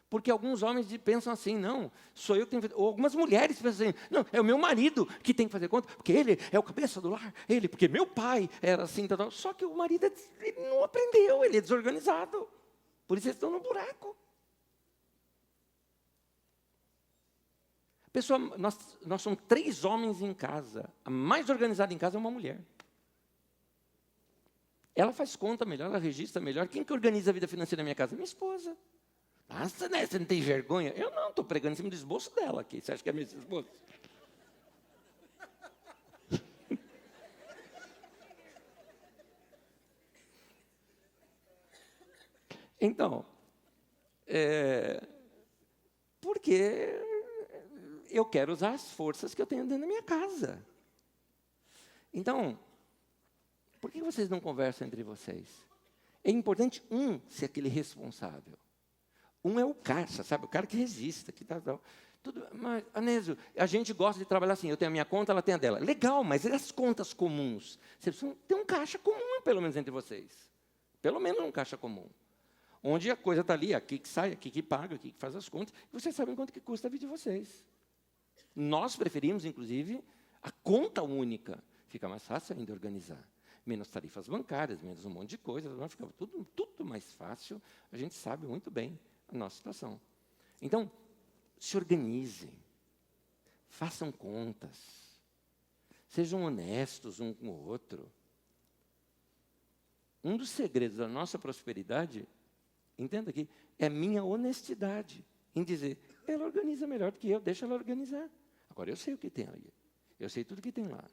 Speaker 1: Porque alguns homens pensam assim, não, sou eu que tenho que fazer. Ou algumas mulheres pensam assim, não, é o meu marido que tem que fazer conta, porque ele é o cabeça do lar, porque meu pai era assim, tal. Só que o marido ele não aprendeu, ele é desorganizado. Por isso eles estão no buraco. Pessoal, nós somos 3 homens em casa. A mais organizada em casa é uma mulher. Ela faz conta melhor, ela registra melhor. Quem que organiza a vida financeira da minha casa? Minha esposa. Nossa, né? Você não tem vergonha? Eu não, estou pregando em cima do esboço dela aqui. Você acha que é meu esboço? Então, porque eu quero usar as forças que eu tenho dentro da minha casa. Então, por que vocês não conversam entre vocês? É importante ser aquele responsável. É o caixa, sabe? O cara que resiste. Que tudo, mas, Anésio, a gente gosta de trabalhar assim. Eu tenho a minha conta, ela tem a dela. Legal, mas e as contas comuns? Vocês precisam ter um caixa comum, pelo menos, entre vocês. Pelo menos um caixa comum. Onde a coisa está ali, aqui que sai, aqui que paga, aqui que faz as contas. E vocês sabem quanto que custa a vida de vocês. Nós preferimos, inclusive, a conta única. Fica mais fácil ainda organizar. Menos tarifas bancárias, menos um monte de coisa. Fica tudo mais fácil. A gente sabe muito bem a nossa situação. Então, se organizem, façam contas, sejam honestos um com o outro. Um dos segredos da nossa prosperidade, entenda aqui, é a minha honestidade em dizer, ela organiza melhor do que eu, deixa ela organizar. Agora, eu sei o que tem ali, eu sei tudo que tem lá.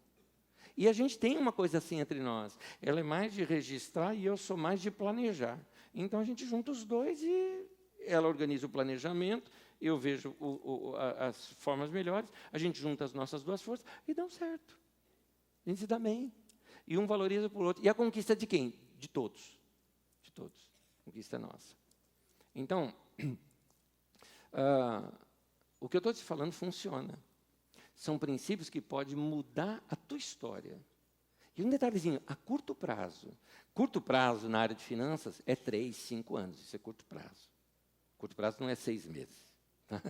Speaker 1: E a gente tem uma coisa assim entre nós, ela é mais de registrar e eu sou mais de planejar. Então, a gente junta os dois e ela organiza o planejamento, eu vejo as formas melhores, a gente junta as nossas 2 forças e dá certo. A gente se dá bem. E um valoriza por outro. E a conquista é de quem? De todos. De todos. A conquista é nossa. Então, o que eu estou te falando funciona. São princípios que podem mudar a tua história. E um detalhezinho, a curto prazo. Curto prazo na área de finanças é 3, 5 anos. Isso é curto prazo. Curto prazo não é 6 meses. Tá?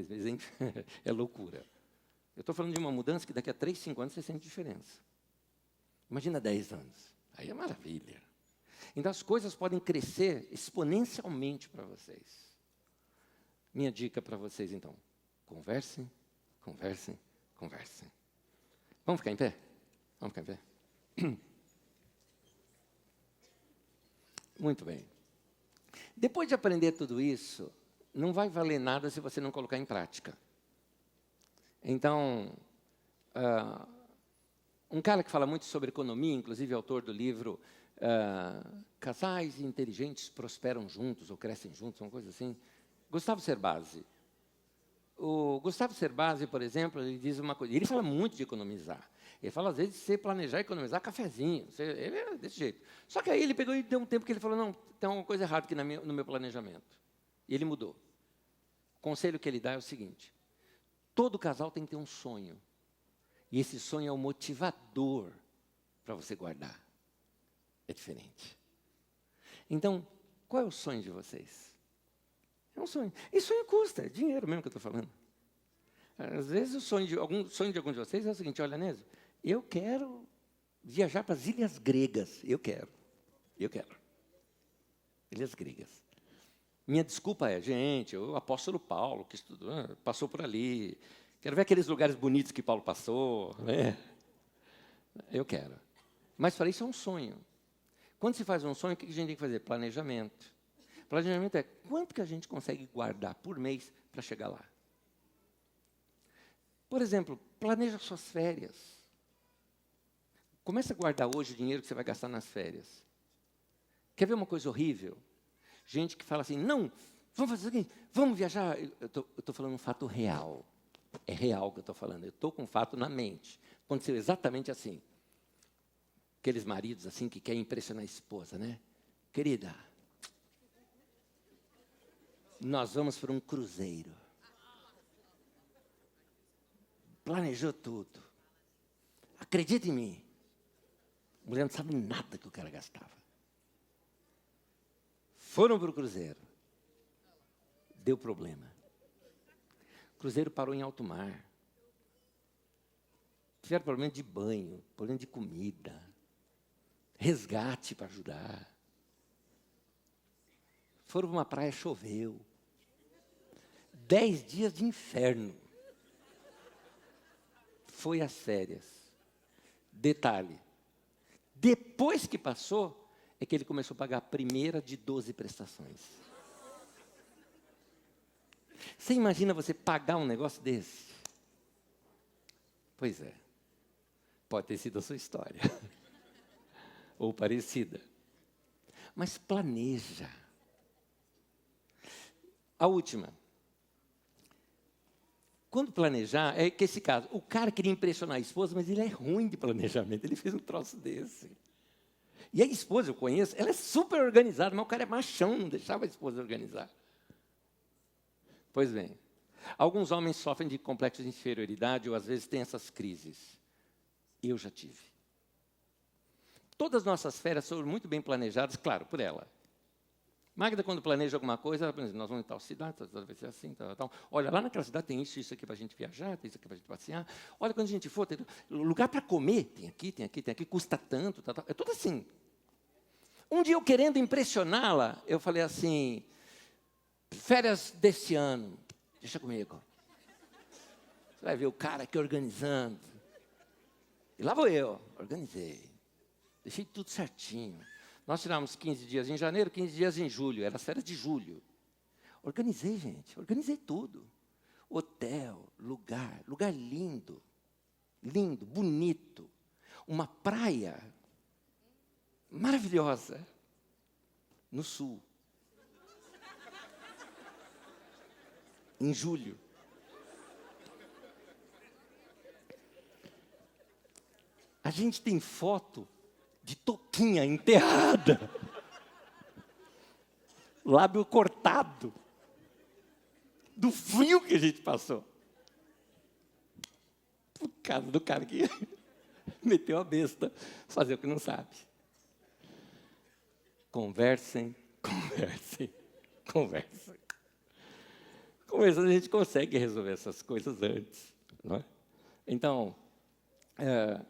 Speaker 1: Vocês veem, é loucura. Eu estou falando de uma mudança que daqui a 3, 5 anos você sente diferença. Imagina 10 anos. Aí é maravilha. Então as coisas podem crescer exponencialmente para vocês. Minha dica para vocês, então. Conversem, conversem, conversem. Vamos ficar em pé? Vamos ficar em pé? Muito bem. Depois de aprender tudo isso, não vai valer nada se você não colocar em prática. Então, um cara que fala muito sobre economia, inclusive autor do livro Casais Inteligentes Prosperam Juntos, ou Crescem Juntos, uma coisa assim, Gustavo Cerbasi. O Gustavo Cerbasi, por exemplo, ele diz uma coisa, ele fala muito de economizar. Ele fala, às vezes, de você planejar e economizar cafezinho. Ele é desse jeito. Só que aí ele pegou e deu um tempo que ele falou, não, tem alguma coisa errada aqui no meu planejamento. E ele mudou. O conselho que ele dá é o seguinte, todo casal tem que ter um sonho. E esse sonho é o motivador para você guardar. É diferente. Então, qual é o sonho de vocês? É um sonho. E sonho custa, é dinheiro mesmo que eu estou falando. Às vezes o sonho de algum de vocês é o seguinte, olha, Nézio, eu quero viajar para as Ilhas Gregas. Eu quero. Ilhas Gregas. Minha desculpa é, gente, o apóstolo Paulo, que estudou, passou por ali. Quero ver aqueles lugares bonitos que Paulo passou. Né? Eu quero. Mas para isso é um sonho. Quando se faz um sonho, o que a gente tem que fazer? Planejamento. Planejamento é quanto que a gente consegue guardar por mês para chegar lá. Por exemplo, planeja suas férias. Comece a guardar hoje o dinheiro que você vai gastar nas férias. Quer ver uma coisa horrível? Gente que fala assim, não, vamos fazer o seguinte, vamos viajar. Eu estou falando um fato real. É real que eu estou falando. Eu estou com um fato na mente. Aconteceu exatamente assim. Aqueles maridos assim que querem impressionar a esposa, né? Querida, nós vamos para um cruzeiro. Planejou tudo. Acredita em mim. A mulher não sabe nada que o cara gastava. Foram para o cruzeiro. Deu problema. O cruzeiro parou em alto mar. Tiveram problema de banho, problema de comida, resgate para ajudar. Foram para uma praia, choveu. 10 dias de inferno. Foi às férias. Detalhe, depois que passou, é que ele começou a pagar a primeira de 12 prestações. Você imagina você pagar um negócio desse? Pois é. Pode ter sido a sua história. Ou parecida. Mas planeja. A última. Quando planejar, é que esse caso, o cara queria impressionar a esposa, mas ele é ruim de planejamento, ele fez um troço desse. E a esposa, eu conheço, ela é super organizada, mas o cara é machão, não deixava a esposa organizar. Pois bem, alguns homens sofrem de complexo de inferioridade ou às vezes têm essas crises. Eu já tive. Todas as nossas férias foram muito bem planejadas, claro, por ela. Magda, quando planeja alguma coisa, ela pensa, nós vamos em tal cidade, vai ser assim, tal. Olha, lá naquela cidade tem isso aqui para a gente viajar, tem isso aqui para a gente passear. Olha, quando a gente for, tem lugar para comer, tem aqui, custa tanto, tal. É tudo assim. Um dia eu querendo impressioná-la, eu falei assim, férias desse ano, deixa comigo. Você vai ver o cara aqui organizando. E lá vou eu, organizei. Deixei tudo certinho. Nós tiramos 15 dias em janeiro, 15 dias em julho. Era as férias de julho. Organizei, gente. Organizei tudo. Hotel, lugar lindo. Lindo, bonito. Uma praia maravilhosa. No sul. Em julho. A gente tem foto de touquinha enterrada, lábio cortado, do frio que a gente passou. Por causa do cara que meteu a besta, fazer o que não sabe. Conversem. Conversando, a gente consegue resolver essas coisas antes, não é? Então,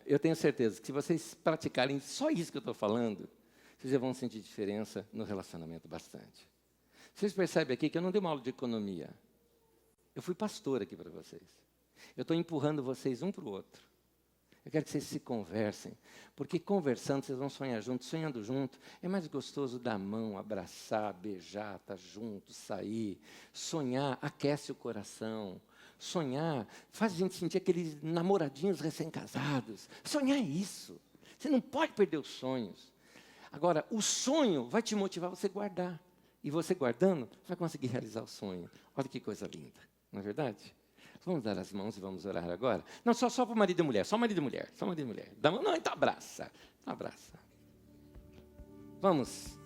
Speaker 1: eu tenho certeza que se vocês praticarem só isso que eu estou falando, vocês já vão sentir diferença no relacionamento bastante. Vocês percebem aqui que eu não dei uma aula de economia. Eu fui pastor aqui para vocês. Eu estou empurrando vocês um para o outro. Eu quero que vocês se conversem, porque conversando vocês vão sonhar juntos. Sonhando junto é mais gostoso dar a mão, abraçar, beijar, estar junto, sair. Sonhar aquece o coração. Sonhar faz a gente sentir aqueles namoradinhos recém-casados. Sonhar é isso. Você não pode perder os sonhos. Agora, o sonho vai te motivar a você guardar. E você guardando, vai conseguir realizar o sonho. Olha que coisa linda, não é verdade? Vamos dar as mãos e vamos orar agora? Não, só para o marido e mulher, só marido e mulher, só marido e mulher. Dá mão, não, então abraça, abraça. Vamos.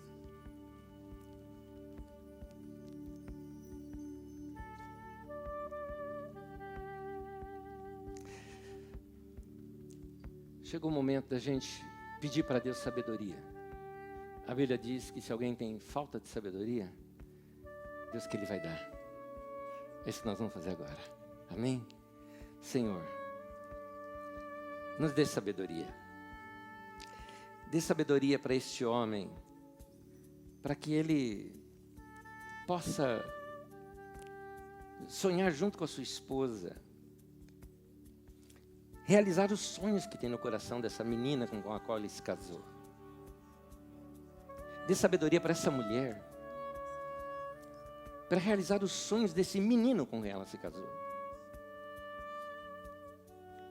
Speaker 1: Chegou o momento da gente pedir para Deus sabedoria. A Bíblia diz que se alguém tem falta de sabedoria, Deus que Ele vai dar. É isso que nós vamos fazer agora. Amém? Senhor, nos dê sabedoria. Dê sabedoria para este homem, para que ele possa sonhar junto com a sua esposa, realizar os sonhos que tem no coração dessa menina com a qual ele se casou. Dê sabedoria para essa mulher, para realizar os sonhos desse menino com quem ela se casou.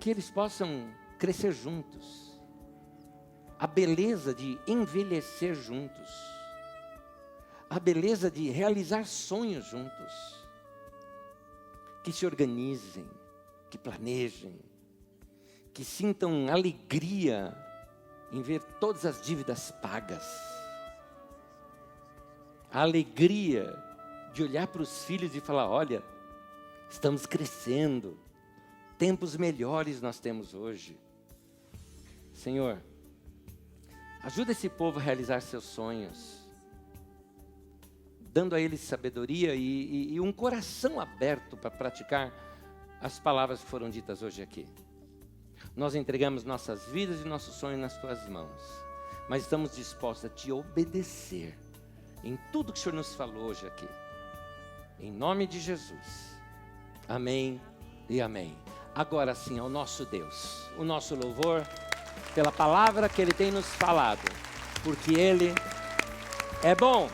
Speaker 1: Que eles possam crescer juntos. A beleza de envelhecer juntos. A beleza de realizar sonhos juntos. Que se organizem, que planejem, que sintam alegria em ver todas as dívidas pagas. A alegria de olhar para os filhos e falar, olha, estamos crescendo, tempos melhores nós temos hoje. Senhor, ajuda esse povo a realizar seus sonhos, dando a eles sabedoria e um coração aberto para praticar as palavras que foram ditas hoje aqui. Nós entregamos nossas vidas e nossos sonhos nas tuas mãos, mas estamos dispostos a te obedecer em tudo que o Senhor nos falou hoje aqui. Em nome de Jesus. Amém e amém. Agora sim, ao nosso Deus, o nosso louvor pela palavra que Ele tem nos falado, porque Ele é bom.